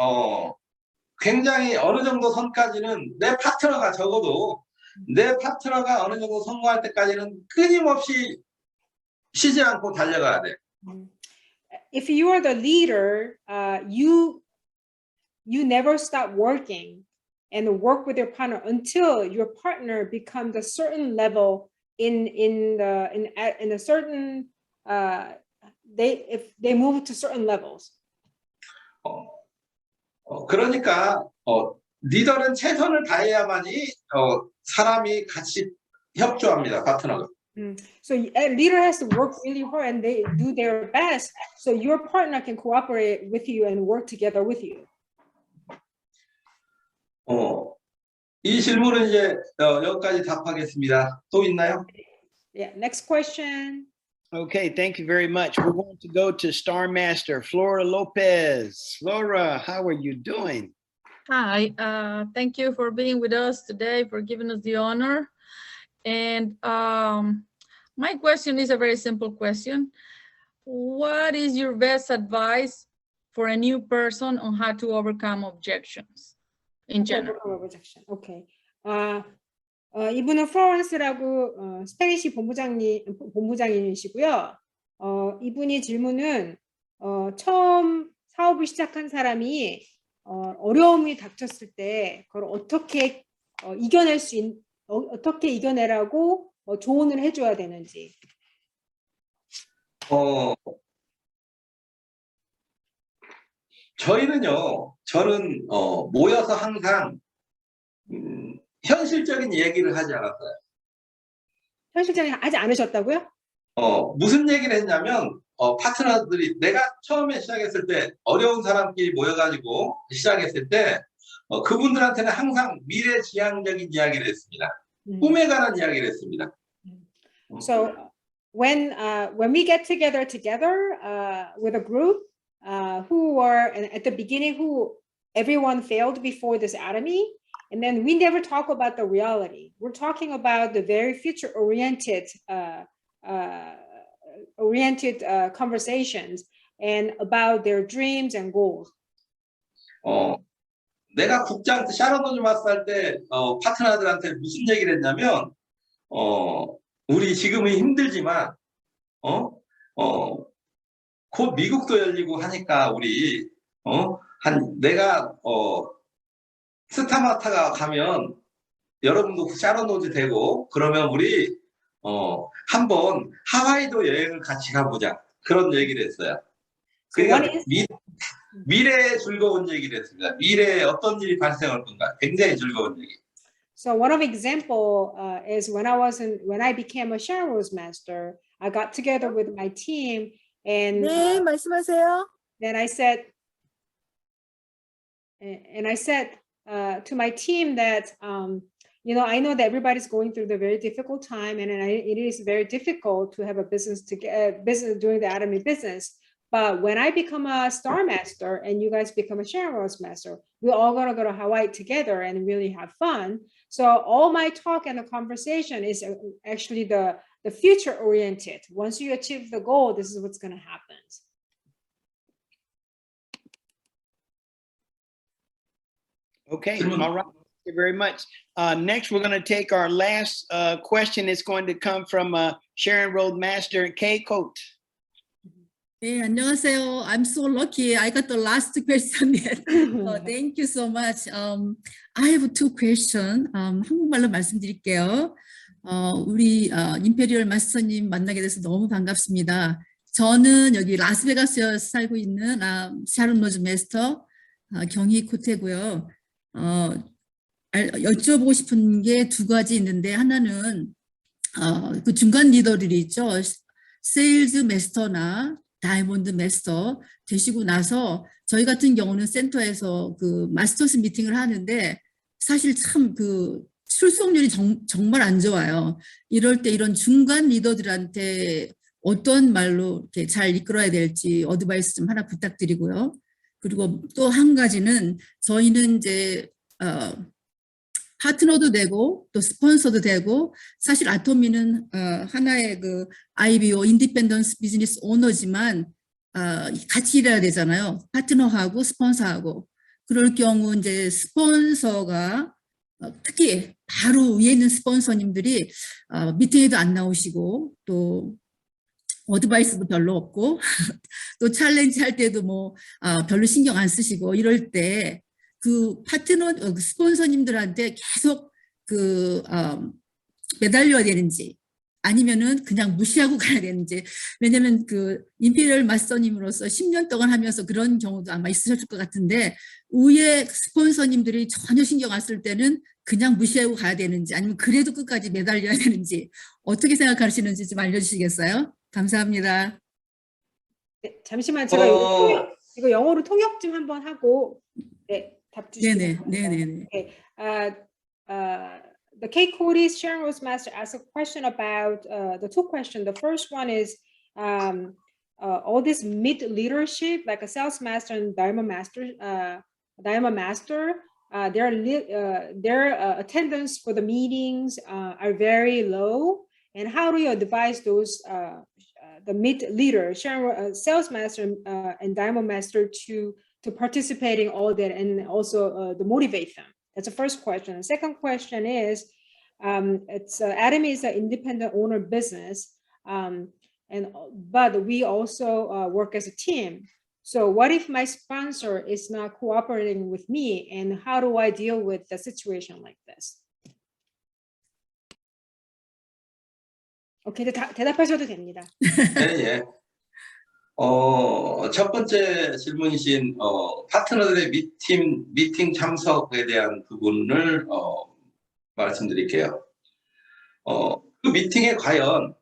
굉장히 어느 정도 선까지는 내 파트너가 적어도 내 파트너가 어느 정도 성공할 때까지는 끊임없이 쉬지 않고 달려가야 돼. If you are the leader, you never stop working and work with your partner until your partner becomes a certain level in a certain if they move to certain levels. 그러니까 리더는 최선을 다해야만이 사람이 같이 협조합니다. 파트너가. So a leader has to work really hard and they do their best so your partner can cooperate with you and work together with you. 이 질문은 이제 여기까지 답하겠습니다. 또 있나요? Yeah, next question. Okay, thank you very much. We're going to go to Star Master Flora Lopez. Flora, how are you doing? Hi, thank you for being with us today, for giving us the honor. And my question is a very simple question. What is your best advice for a new person on how to overcome objections in general? Okay. 이분은 플로렌스라고 스페니시 본부장님이시고요. 이분이 질문은 처음 사업을 시작한 사람이 어려움이 닥쳤을 때 그걸 어떻게 어떻게 이겨내라고 조언을 해줘야 되는지. 저는 모여서 항상 현실적인 얘기를 하지 않았어요. 현실적인 하지 않으셨다고요? 무슨 얘기를 했냐면 파트너들이 내가 처음에 시작했을 때 어려운 사람끼리 모여가지고 시작했을 때 그분들한테는 항상 미래지향적인 이야기를 했습니다. 꿈에 관한 이야기를 했습니다. So when we get together with a group who were at the beginning everyone failed before this Atomy, and then we never talk about the reality. We're talking about the very future oriented conversations and about their dreams and goals. 내가 국장 샤론 오즈마스 할 때 파트너들한테 무슨 얘기를 했냐면 우리 지금은 힘들지만 곧 미국도 열리고 하니까 우리 내가 스타마타가 가면 여러분도 샤론 오즈 되고 그러면 우리 한번 하와이도 여행을 같이 가보자 그런 얘기를 했어요. 그러니까 미래의 즐거운 얘기를 했습니다. 미래에 어떤 일이 발생할 건가 굉장히 즐거운 얘기. So one of example is when I became a Sharon Rose Master, I got together with my team and 네, 말씀하세요. then I said to my team that you know, I know that everybody's going through the very difficult time, and it is very difficult to have a business doing the Atomy business. But when I become a Star Master and you guys become a Sharon Rose Master, we're all gonna go to Hawaii together and really have fun. So all my talk and the conversation is actually the future oriented. Once you achieve the goal, this is what's gonna happen. Okay, all right. Thank you very much. Next, we're going to take our last question. It's going to come from Sharon Road Master K. Coat. 네, 안녕하세요. I'm so lucky. I got the last question yet. Thank you so much. I have two questions. 한국말로 말씀드릴게요. 우리 임페리얼 마스터님 만나게 돼서 너무 반갑습니다. 저는 여기 라스베가스에 살고 있는 샤론 로즈 마스터 경희 코테고요. 여쭤보고 싶은 게 두 가지 있는데 하나는 그 중간 리더들이 있죠. 세일즈 마스터나 다이몬드 마스터 되시고 나서 저희 같은 경우는 센터에서 그 마스터스 미팅을 하는데 사실 참 그 출석률이 정말 안 좋아요. 이럴 때 이런 중간 리더들한테 어떤 말로 이렇게 잘 이끌어야 될지 어드바이스 좀 하나 부탁드리고요. 그리고 또 한 가지는 저희는 이제 파트너도 되고 또 스폰서도 되고 사실 아토미는 하나의 그 IBO 인디펜던스 비즈니스 오너지만 같이 일해야 되잖아요. 파트너하고 스폰서하고. 그럴 경우 이제 스폰서가 특히 바로 위에 있는 스폰서님들이 미팅에도 안 나오시고 또 어드바이스도 별로 없고 또 챌린지 할 때도 뭐 별로 신경 안 쓰시고 이럴 때 그 파트너 스폰서님들한테 계속 그 매달려야 되는지 아니면은 그냥 무시하고 가야 되는지. 왜냐면 그 임페리얼 마스터님으로서 10년 동안 하면서 그런 경우도 아마 있으셨을 것 같은데 위에 스폰서님들이 전혀 신경 안 쓸 때는 그냥 무시하고 가야 되는지 아니면 그래도 끝까지 매달려야 되는지 어떻게 생각하시는지 좀 알려주시겠어요? 감사합니다. 네, 잠시만 제가 이거 영어로 통역 좀 한번 하고 네, 답 주시면 네네. Okay. The K Cody's Sharon Rose Master asked a question about the two questions. The first one is all this mid leadership, like a sales master and diamond master, their attendance for the meetings are very low. And how do you advise those the mid leader, sales master and diamond master to participate in all that and also to motivate them? That's the first question. The second question is, Atomy is an independent owner business, but we also work as a team. So what if my sponsor is not cooperating with me, and how do I deal with the situation like this? 오케이, 대답하셔도 됩니다. 네, 예. 첫 번째 질문이신 파트너들의 미팅 참석에 대한 부분을 말씀드릴게요. 그 미팅에 과연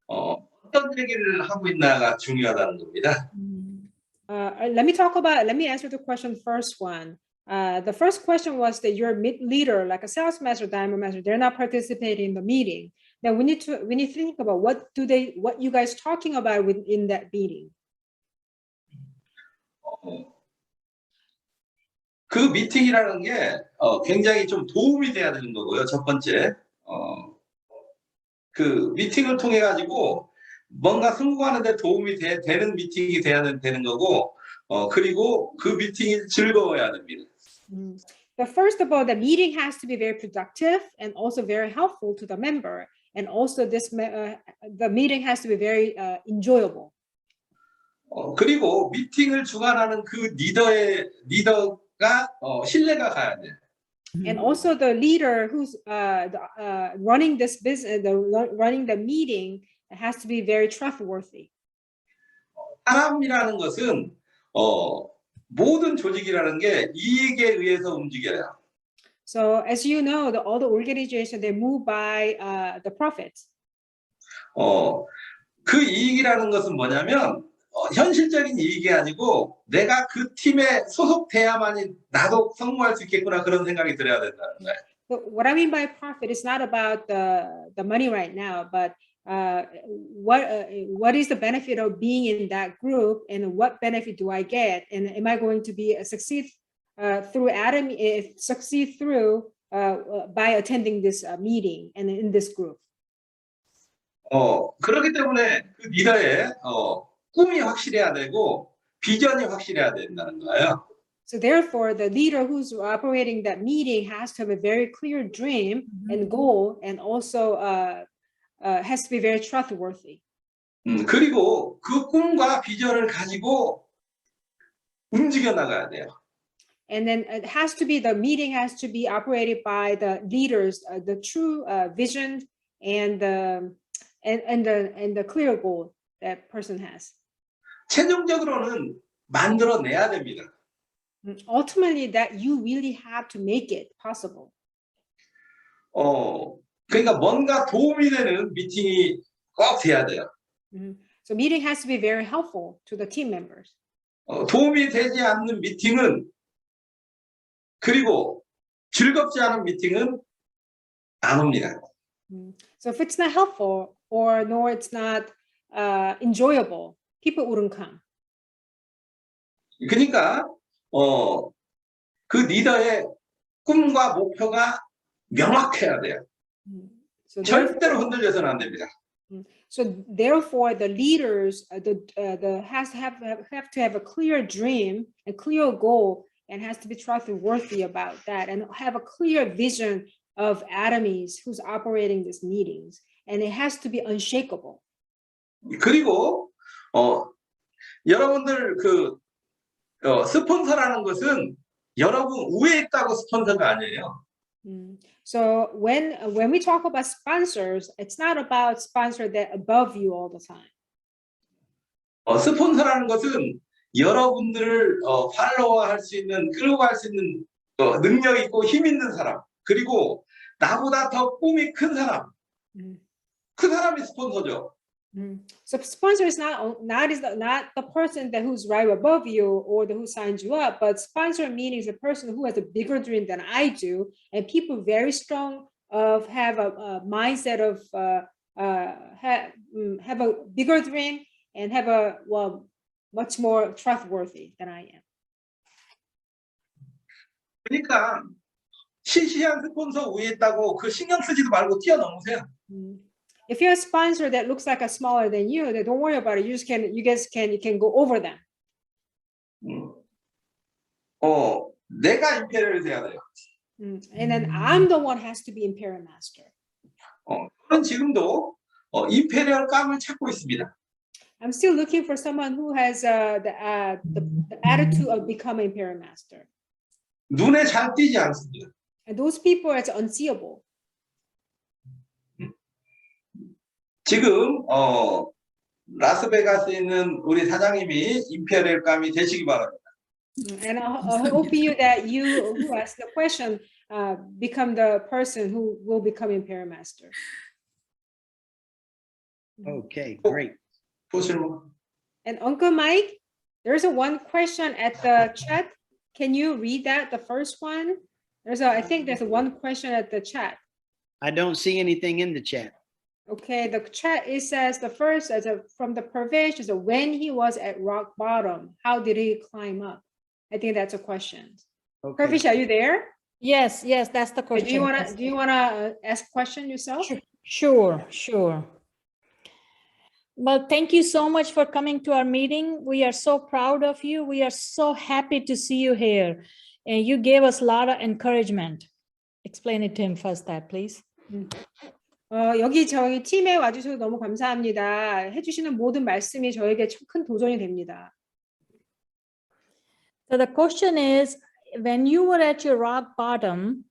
어떤 얘기를 하고 있나가 중요하다는 겁니다. Let me answer the question first one. The first question was that your mid leader, like a sales master, diamond master, they're not participating in the meeting. Now we need to think about what you guys talking about within that meeting. 그 미팅이라는 게 굉장히 좀 도움이 돼야 되는 거고요. 첫 번째, 그 미팅을 통해 가지고 뭔가 성공하는데 도움이 되는 미팅이 돼야 되는 거고, 그리고 그 미팅이 즐거워야 됩니다. But first of all, the meeting has to be very productive and also very helpful to the member. And also the meeting has to be very enjoyable. 그리고 미팅을 주관하는 그 리더가 신뢰가 가야 돼. And also the leader who's running this business, running the meeting, has to be very trustworthy. 사람이라는 것은 모든 조직이라는 게 이익에 의해서 움직여요. So as you know, all the organizations, they move by the profit. 그 이익이라는 것은 뭐냐면 현실적인 이익이 아니고 내가 그 팀에 소속돼야만이 나도 성공할 수 있겠구나 그런 생각이 들어야 된다는 거예요. So what I mean by profit is not about the money right now, but what is the benefit of being in that group, and what benefit do I get, and am I going to be succeed through Atomy, succeed through by attending this meeting and in this group. 그렇기 때문에 그 리더의 꿈이 확실해야 되고 비전이 확실해야 된다는 거예요. So therefore, the leader who's operating that meeting has to have a very clear dream and goal, and also has to be very trustworthy. 그리고 그 꿈과 비전을 가지고 움직여 나가야 돼요. And then it has to be, the meeting has to be operated by the leaders, the true vision and the clear goal that person has. 최종적으로는 만들어내야 됩니다. Ultimately, that you really have to make it possible. 그러니까 뭔가 도움이 되는 미팅이 꼭 돼야 돼요. So meeting has to be very helpful to the team members. 도움이 되지 않는 미팅은, 그리고 즐겁지 않은 미팅은 안 옵니다. So if it's not helpful or nor it's not enjoyable, people wouldn't come. 그러니까 그 리더의 꿈과 목표가 명확해야 돼요. So 절대로 흔들려서는 안 됩니다. So therefore, the leaders has to have a clear dream, a clear goal, and has to be trustworthy about that, and have a clear vision of Atomies who's operating these meetings, and it has to be unshakable. 그리고 여러분들 그 스폰서라는 것은 여러분 위에 있다고 스폰서가 아니에요. So when we talk about sponsors, it's not about sponsor that above you all the time. 스폰서라는 것은 여러분들을 팔로워할 수 있는, 끌고 갈 수 있는 능력 있고 힘 있는 사람, 그리고 나보다 더 꿈이 큰 사람, 그 사람이 스폰서죠. So sponsor is not the person that who's right above you or who signs you up, but sponsor meaning is a person who has a bigger dream than I do, and people very strong have a mindset of have a bigger dream and have a much more trustworthy than I am. 그러니까 시시한 스폰서 위에 있다고 그 신경 쓰지도 말고 뛰어넘으세요. If you're a sponsor that looks like a smaller than you, then don't worry about it. You can go over them. 내가 임페리얼이 돼야 돼요. And then I'm the one has to be Imperial Master. 저는 지금도 임페리얼 감을 찾고 있습니다. I'm still looking for someone who has the attitude of becoming Imperial Master. 눈에 잘 띄지 않습니다. And those people are unseeable. 지금 라스베가스에 있는 우리 사장님이 임페리얼 감이 되시기 바랍니다. And I hope you that you who asked the question become the person who will become Imperial Master. Okay, great. And Uncle Mike, there's one question at the chat. Can you read that? The first one. I think there's one question at the chat. I don't see anything in the chat. Okay, the chat, it says the first from the Pravesh is when he was at rock bottom, how did he climb up? I think that's a question. Okay. Pravesh, are you there? Yes, that's the question. Do you wanna ask a question yourself? Sure. Well, thank you so much for coming to our meeting. We are so proud of you. We are so happy to see you here. And you gave us a lot of encouragement. Explain it to him first, that please. 여기 저희 팀에 와주셔서 너무 감사합니다. 해주시는 모든 말씀이 저에게 큰 도전이 됩니다. So the question is, when you were at your rock bottom,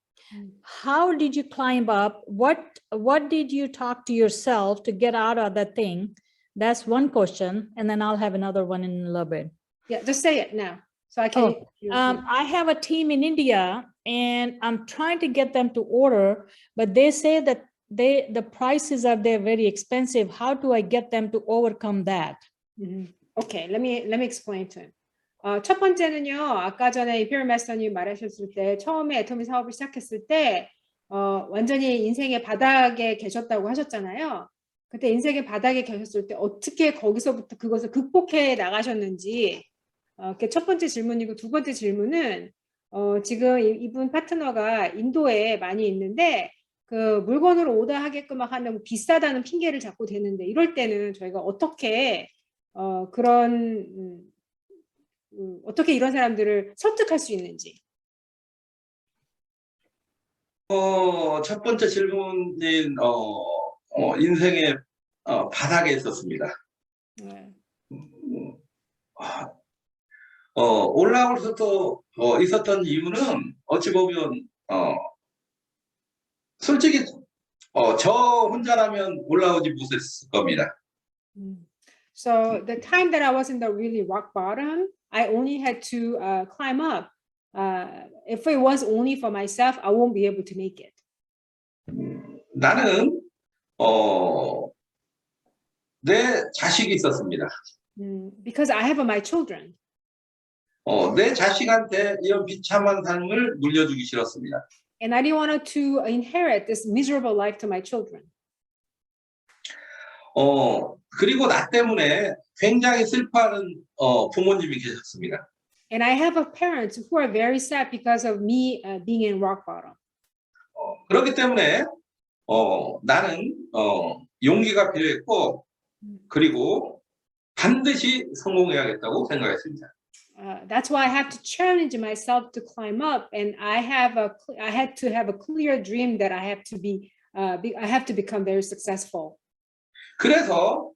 how did you climb up? What did you talk to yourself to get out of that thing? That's one question, and then I'll have another one in a little bit. Yeah, just say it now. So I can. I have a team in India, and I'm trying to get them to order, but they say that the prices are there very expensive. How do I get them to overcome that? Okay, let me explain to him. 첫 번째는요, 아까 전에 임페리얼 마스터님 말하셨을 때 처음에 애토미 사업을 시작했을 때 완전히 인생의 바닥에 계셨다고 하셨잖아요. 그때 인생의 바닥에 계셨을 때 어떻게 거기서부터 그것을 극복해 나가셨는지 그게 첫 번째 질문이고 두 번째 질문은 지금 이분 파트너가 인도에 많이 있는데 그 물건을 오더하게끔 막 하면 비싸다는 핑계를 잡고 되는데 이럴 때는 저희가 어떻게 어떻게 이런 사람들을 설득할 수 있는지. 첫 번째 질문인 인생의 바닥에 있었습니다. 네. 올라올 수도 있었던 이유는 어찌 보면 솔직히 저 혼자라면 올라오지 못했을 겁니다. So the time that I was in the really rock bottom, I only had to climb up. If it was only for myself, I won't be able to make it. 나는 내 자식이 있었습니다. Because I have my children. 내 자식한테 이런 비참한 삶을 물려주기 싫었습니다. And I didn't want to inherit this miserable life to my children. 그리고 나 때문에 굉장히 슬퍼하는 부모님이 계셨습니다. And I have parents who are very sad because of me being in rock bottom. 그렇기 때문에 나는 용기가 필요했고 그리고 반드시 성공해야겠다고 생각했습니다. That's why I have to challenge myself to climb up, and I had to have a clear dream that I have to become very successful. 그래서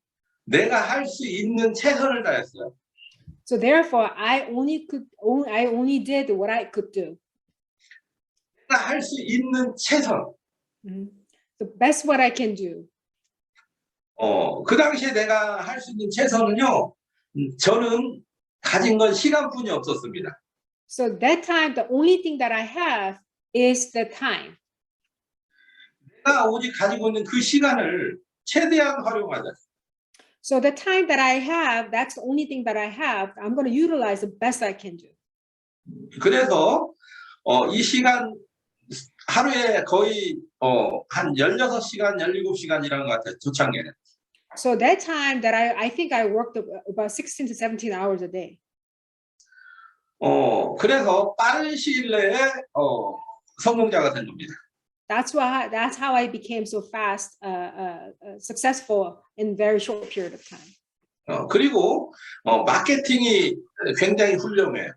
내가 할 수 있는 최선을 다했어요. So therefore, I only did what I could do. 내가 할 수 있는 최선. The best what I can do. 그 당시에 내가 할 수 있는 최선은요. 저는 가진 건 시간뿐이 없었습니다. So that time, the only thing that I have is the time. 내가 오직 가지고 있는 그 시간을 최대한 활용하자. So the time that I have, that's the only thing that I have. I'm going to utilize the best I can do. 그래서 이 시간 하루에 거의 한 16시간, 17시간이라는 것 같아요. 초창기에는. So that time that I think I worked about 16 to 17 hours a day. 그래서 빠른 시일 내에 성공자가 된 겁니다. That's how I became so fast, successful in very short period of time. 그리고 마케팅이 굉장히 훌륭해요.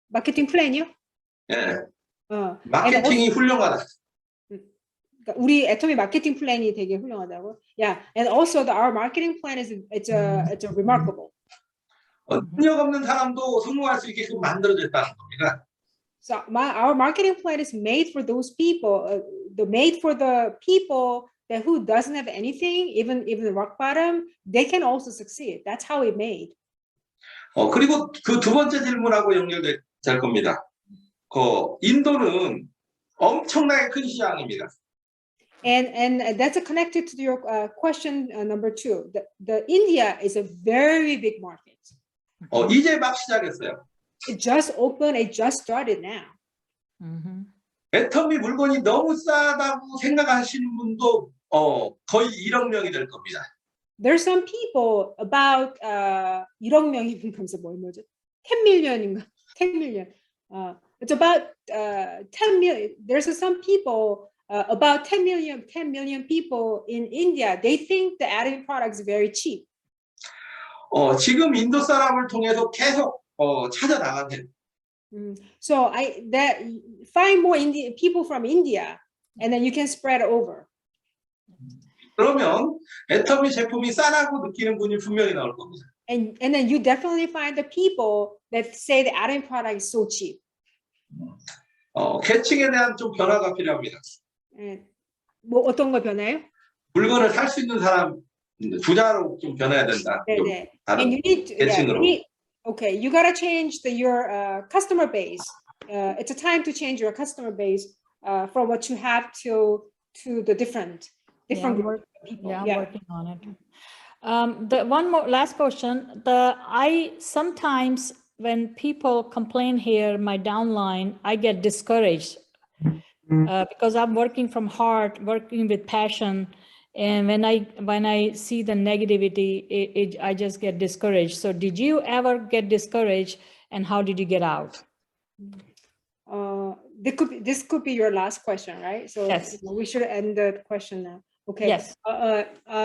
마케팅 플랜이요? 예. 마케팅이 훌륭하다. 우리 애토미 마케팅 플랜이 되게 훌륭하다고. Yeah, and also our marketing plan is it's a remarkable. 능력 없는 사람도 성공할 수 있게끔 만들어졌다는 겁니다. So our marketing plan is made for those people, made for the people that who doesn't have anything, even rock bottom, they can also succeed. That's how it made. 그리고 그 두 번째 질문하고 연결될 겁니다. 인도는 엄청나게 큰 시장입니다. And that's connected to your question number 2. The India is a very big market. 이제 막 시작했어요. It just opened. It just started now. 애터미 물건이 너무 싸다고 생각하시는 분도 거의 1억 명이 될 겁니다. There's some people about 1억 명이 그러면서 뭐죠? 10 million인가? 10 million. It's about 10 million. There's some people about 10 million people in India. They think the Atomy product is very cheap. 지금 인도 사람을 통해서 계속 찾아 나가세요. So find more people from India, and then you can spread over. 그러면 애터미 제품이 싸다고 느끼는 분이 분명히 나올 겁니다. And then you definitely find the people that say the Atomy product is so cheap. 계층에 대한 좀 변화가 필요합니다. 뭐 어떤 거 변화요? 물건을 살 수 있는 사람 부자로 좀 변해야 된다. 좀 다른 And you need to, 계층으로. Okay, you gotta change your customer base. It's a time to change your customer base from what you have to the different group of people. Yeah, I'm working on it. The one more last question. I sometimes when people complain here, my downline, I get discouraged because I'm working from heart, working with passion, And when I see the negativity, I just get discouraged. So did you ever get discouraged, and how did you get out? This could be your last question, right? So Yes. we should end the question now. Okay. Yes.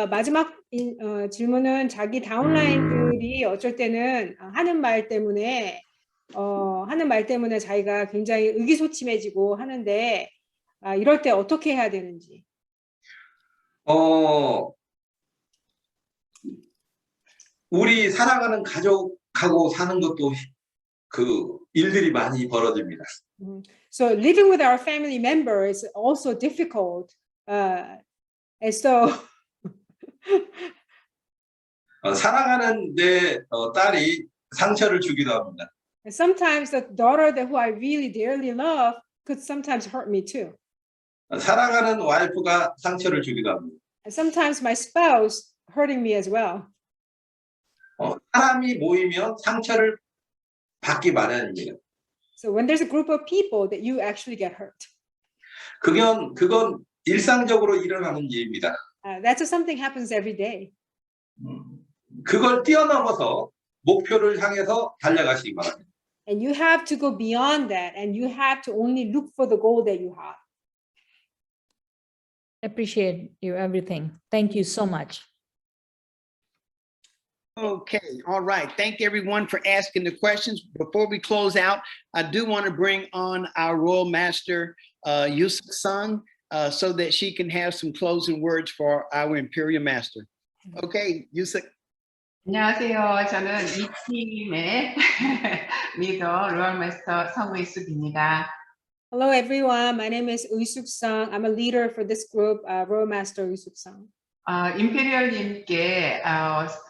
마지막 질문은 자기 다운라인들이 어쩔 때는 하는 말 때문에 자기가 굉장히 의기소침해지고 하는데 이럴 때 어떻게 해야 되는지. 우리 살아가는 가족하고 사는 것도 그 일들이 많이 벌어집니다. So living with our family member is also difficult, and so 사랑하는 내 딸이 상처를 주기도 합니다. and sometimes the daughter who I really dearly love could sometimes hurt me too. 사랑하는 와이프가 상처를 주기도 합니다. And sometimes my spouse hurting me as well. 사람이 모이면 상처를 받기 마련입니다. So when there's a group of people that you actually get hurt. 그건 일상적으로 일어나는 일입니다. That's something happens every day. 그걸 뛰어넘어서 목표를 향해서 달려가시기 바랍니다. And you have to go beyond that, and you have to only look for the goal that you have. Appreciate you everything. Thank you so much. Okay, all right. Thank everyone for asking the questions. Before we close out, I do want to bring on our Royal Master, Yusuk Sung, so that she can have some closing words for our Imperial Master. Okay, Yusuk. 안녕하세요. 저는 이 팀의 리더 로열 마스터 성의숙입니다. Hello, everyone. My name is Uisuk Sung. I'm a leader for this group, Royal Master Uisuk Sung. 임페리얼님께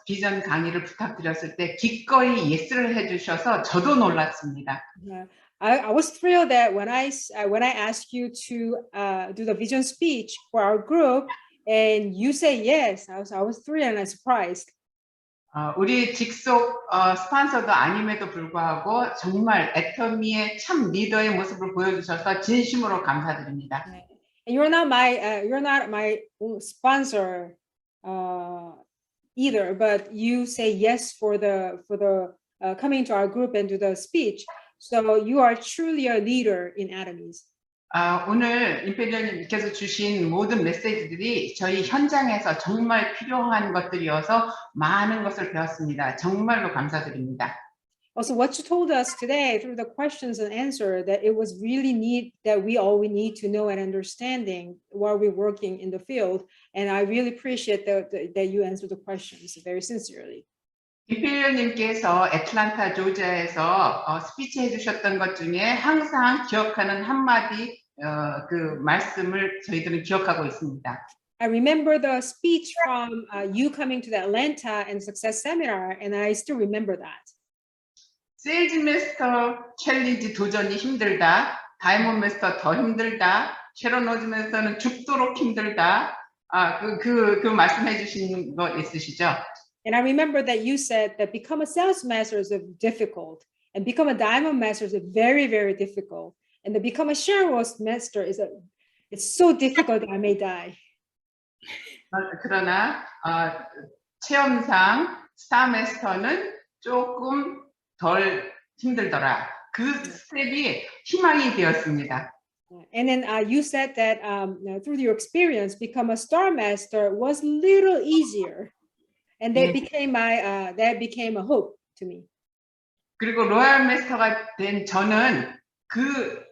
비전 강의를 부탁드렸을 때 기꺼이 예스를 해주셔서 저도 놀랐습니다. I was thrilled that when I asked you to do the vision speech for our group, and you say yes, I was thrilled and surprised. 우리 직속 스폰서도 아님에도 불구하고 정말 애터미의 참 리더의 모습을 보여주셔서 진심으로 감사드립니다. And you're not my sponsor either, but you say yes for the coming to our group and do the speech. So you are truly a leader in Atomies. 오늘 임페리얼님께서 주신 모든 메시지들이 저희 현장에서 정말 필요한 것들이어서 많은 것을 배웠습니다. 정말로 감사드립니다. Also, what you told us today through the questions and answer, that it was really we need to know and understanding while we're working in the field. And I really appreciate that you answered the questions very sincerely. 임페리얼님께서 애틀란타 조지아에서 스피치 해주셨던 것 중에 항상 기억하는 한마디 그 말씀을 저희들은 기억하고 있습니다. I remember the speech from you coming to the Atlanta and Success Seminar, and I still remember that. 세일즈 마스터 챌린지 도전이 힘들다. 다이몬드 마스터 더 힘들다. 쉐런 로즈 마스터는 죽도록 힘들다. 그 말씀해 주신 거 있으시죠? And I remember that you said that become a sales master is difficult, and become a diamond master is very, very difficult, and to become a Sharon Rose master it's so difficult that I may die. 그러나 체험상 스타 마스터는 조금 덜 힘들더라. 그 스텝이 희망이 되었습니다. And then you said that through your experience, become a star master was a little easier, and that became a hope to me. 그리고 로얄 마스터가 된 저는 그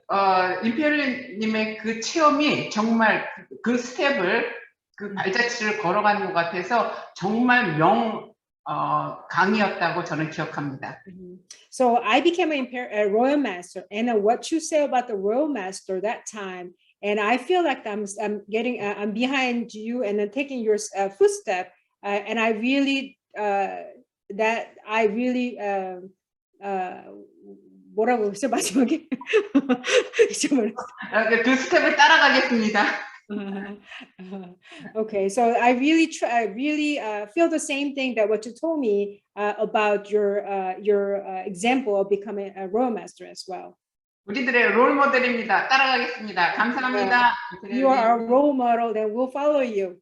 임페리얼님의 그 체험이 정말 그 스텝을 그 발자취를 걸어가는 것 같아서 정말 강의였다고 저는 기억합니다. So I became a royal master, and what you say about the royal master that time, and I feel like I'm behind you and then taking your footstep, and I really 뭐라고 했어 마지막에? 그 스텝을 따라가겠습니다. Okay, so I really feel the same thing that what you told me about your example of becoming a royal master as well. 우리들의 롤 모델입니다. 따라가겠습니다. 감사합니다. You are our role model, then we'll follow you.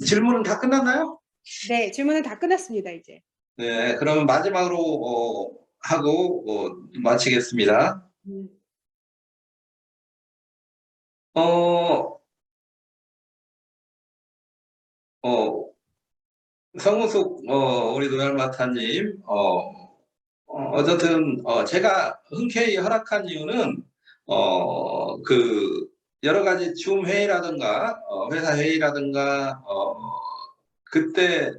질문은 다 끝났나요? 네, 질문은 다 끝났습니다, 이제. 네, 그러면 마지막으로 하고 마치겠습니다. 성우숙 우리 노열마타님, 어쨌든 제가 흔쾌히 허락한 이유는 그 여러 가지 줌 회의라든가 회사 회의라든가 그때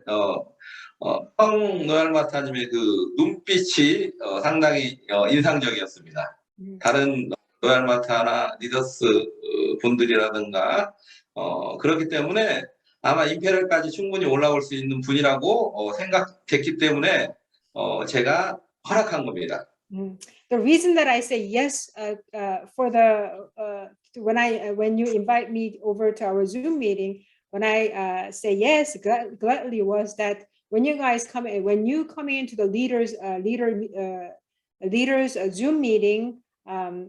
황 노열마타님의 그 눈빛이 상당히 인상적이었습니다. 다른 노열마타나 리더스 분들이라든가 그렇기 때문에 아마 임페리얼까지 충분히 올라올 수 있는 분이라고 생각됐기 때문에 제가 허락한 겁니다. The reason that I say yes for the when you invite me over to our Zoom meeting, when I say yes gladly was that when you guys come in, when you come into the leaders Zoom meeting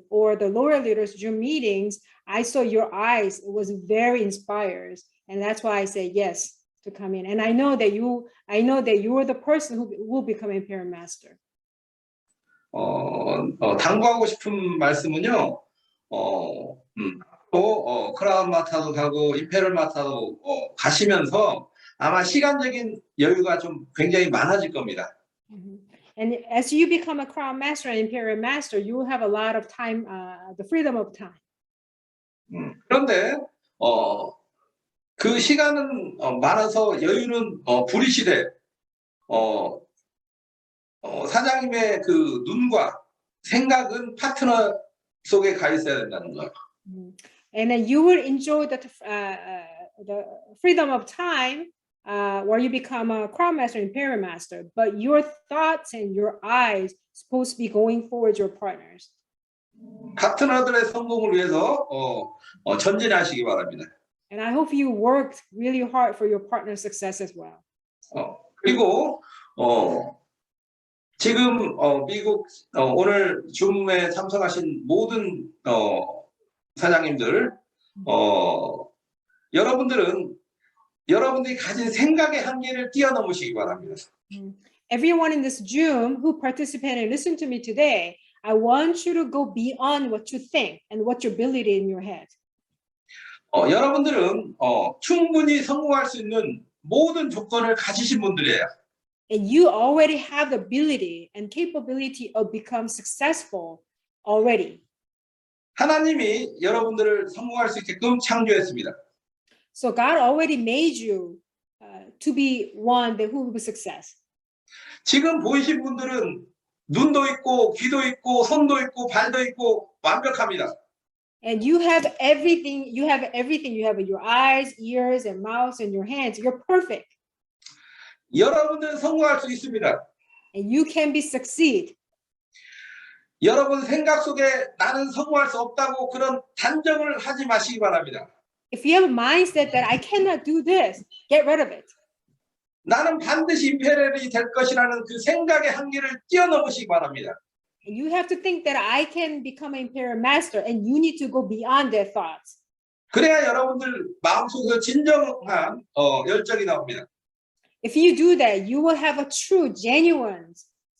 or the lower leaders Zoom meetings, I saw your eyes. It was very inspired, and that's why I say yes to come in. And I know that you are the person who will become Imperial Master. 당부하고 싶은 말씀은요. 또 크라운 마타도 가고 임페리얼 마타도 가시면서 아마 시간적인 여유가 좀 굉장히 많아질 겁니다. And as you become a Crown Master and Imperial Master, you will have a lot of time, the freedom of time. 그런데 그 시간은 많아서 여유는 부리시되 사장님의 그 눈과 생각은 파트너 속에 가 있어야 된다는 거예요. And then you will enjoy the freedom of time where you become a Crown Master, Imperial Master, but your thoughts and your eyes supposed to be going forward your partners. 파트너들의 성공을 위해서 전진하시기 바랍니다. And I hope you worked really hard for your partner's success as well. 그리고 지금 미국 오늘 줌에 참석하신 모든 사장님들 여러분들이 가진 생각의 한계를 뛰어넘으시기 바랍니다. Everyone in this Zoom who participated and listened to me today, I want you to go beyond what you think and what your ability in your head. 여러분들은 충분히 성공할 수 있는 모든 조건을 가지신 분들이에요. And you already have the ability and capability of become successful already. 하나님이 여러분들을 성공할 수 있게끔 창조했습니다. So God already made you to be one that who will be success. 지금 보이신 분들은 눈도 있고 귀도 있고 손도 있고 발도 있고 완벽합니다. And you have everything. You have everything. You have your eyes, ears, and mouths, and your hands. You're perfect. 여러분들은 성공할 수 있습니다. And you can be succeed. 여러분 생각 속에 나는 성공할 수 없다고 그런 단정을 하지 마시기 바랍니다. If you have a mindset that I cannot do this, get rid of it. 나는 반드시 임페리얼이 될 것이라는 그 생각의 한계를 뛰어넘으시기 바랍니다. And you have to think that I can become an Imperial Master, and you need to go beyond their thoughts. 그래야 여러분들 마음속에서 진정한 열정이 나옵니다. If you do that, you will have a true, genuine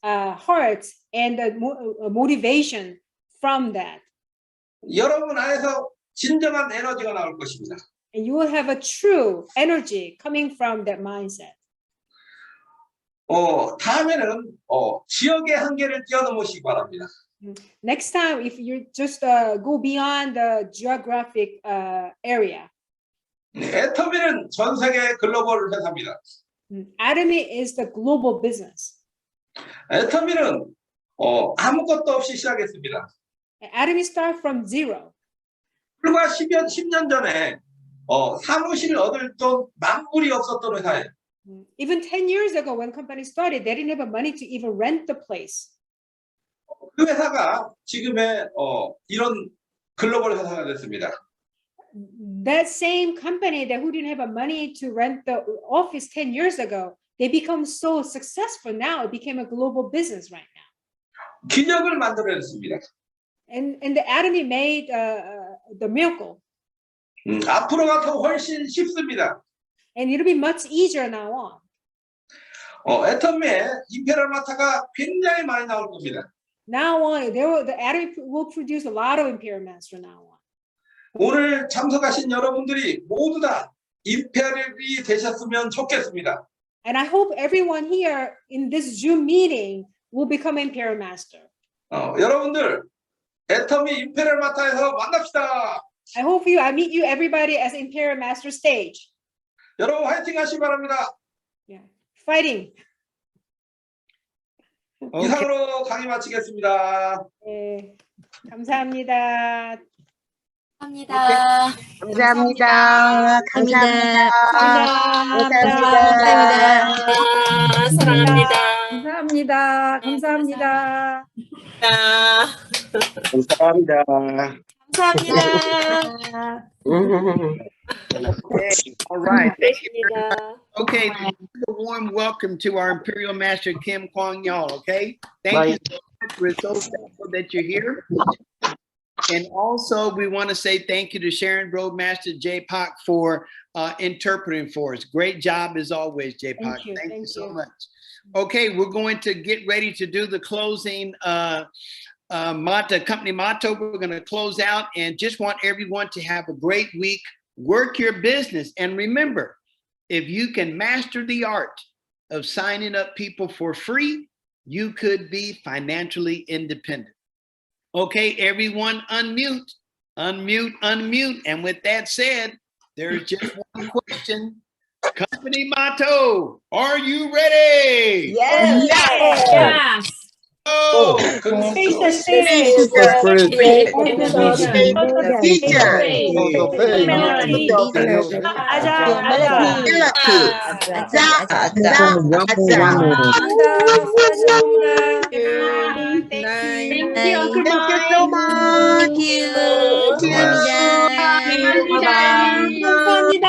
heart and a motivation from that. 여러분 안에서 진정한 에너지가 나올 것입니다. And you will have a true energy coming from that mindset. 다음에는 지역의 한계를 뛰어넘으시기 바랍니다. Next time, if you just go beyond the geographic area. 애터미는 전 세계 글로벌 회사입니다. Atomy is the global business. 애터미는 아무것도 없이 시작했습니다. Atomy start from zero. 불과 10년 전에 사무실을 얻을 돈 만불이 없었던 회사예요. Even 10 years ago, when company started, they didn't have money to even rent the place. 그 회사가 지금의 이런 글로벌 회사가 됐습니다. That same company that who didn't have money to rent the office 10 years ago, they become so successful now. It became a global business right now. 기적을 만들어냈습니다. And the Atomy made the miracle. 앞으로가 더 훨씬 쉽습니다. And it'll be much easier now on. 애터미에 임페리얼 마타가 굉장히 많이 나올 겁니다. Now on, the Atomy will produce a lot of Imperial Master now on. 오늘 참석하신 여러분들이 모두 다 임페리얼이 되셨으면 좋겠습니다. And I hope everyone here in this Zoom meeting will become Imperial Master. 여러분들 애터미 임페리얼 마타에서 만납시다. I meet you everybody as Imperial Master stage. 여러분 화이팅 하시기 바랍니다. Yeah. Fighting. 이상으로 강의 마치겠습니다. 네, 감사합니다. 감사합니다. 감사합니다. 감사합니다. 사랑합니다. 감사합니다. 감사합니다. 감사합니다. 감사합니다. All right. 감사합니다. Okay, a warm welcome to our Imperial Master Kim Gwang Yeo. Okay, thank you so much. We're so thankful that you're here. And also, we want to say thank you to Sharon Roadmaster J-Pak for interpreting for us. Great job as always, J-Pak. Thank you so much. Okay, we're going to get ready to do the closing company motto. We're going to close out and just want everyone to have a great week. Work your business. And remember, if you can master the art of signing up people for free, you could be financially independent. Okay, everyone unmute, unmute, unmute. And with that said, there's just one question. Company motto, are you ready? Yes. Yes. Oh, Face the stage. Thank you, Uncle Mike. Thank you. 감사합니다. 감사합니다.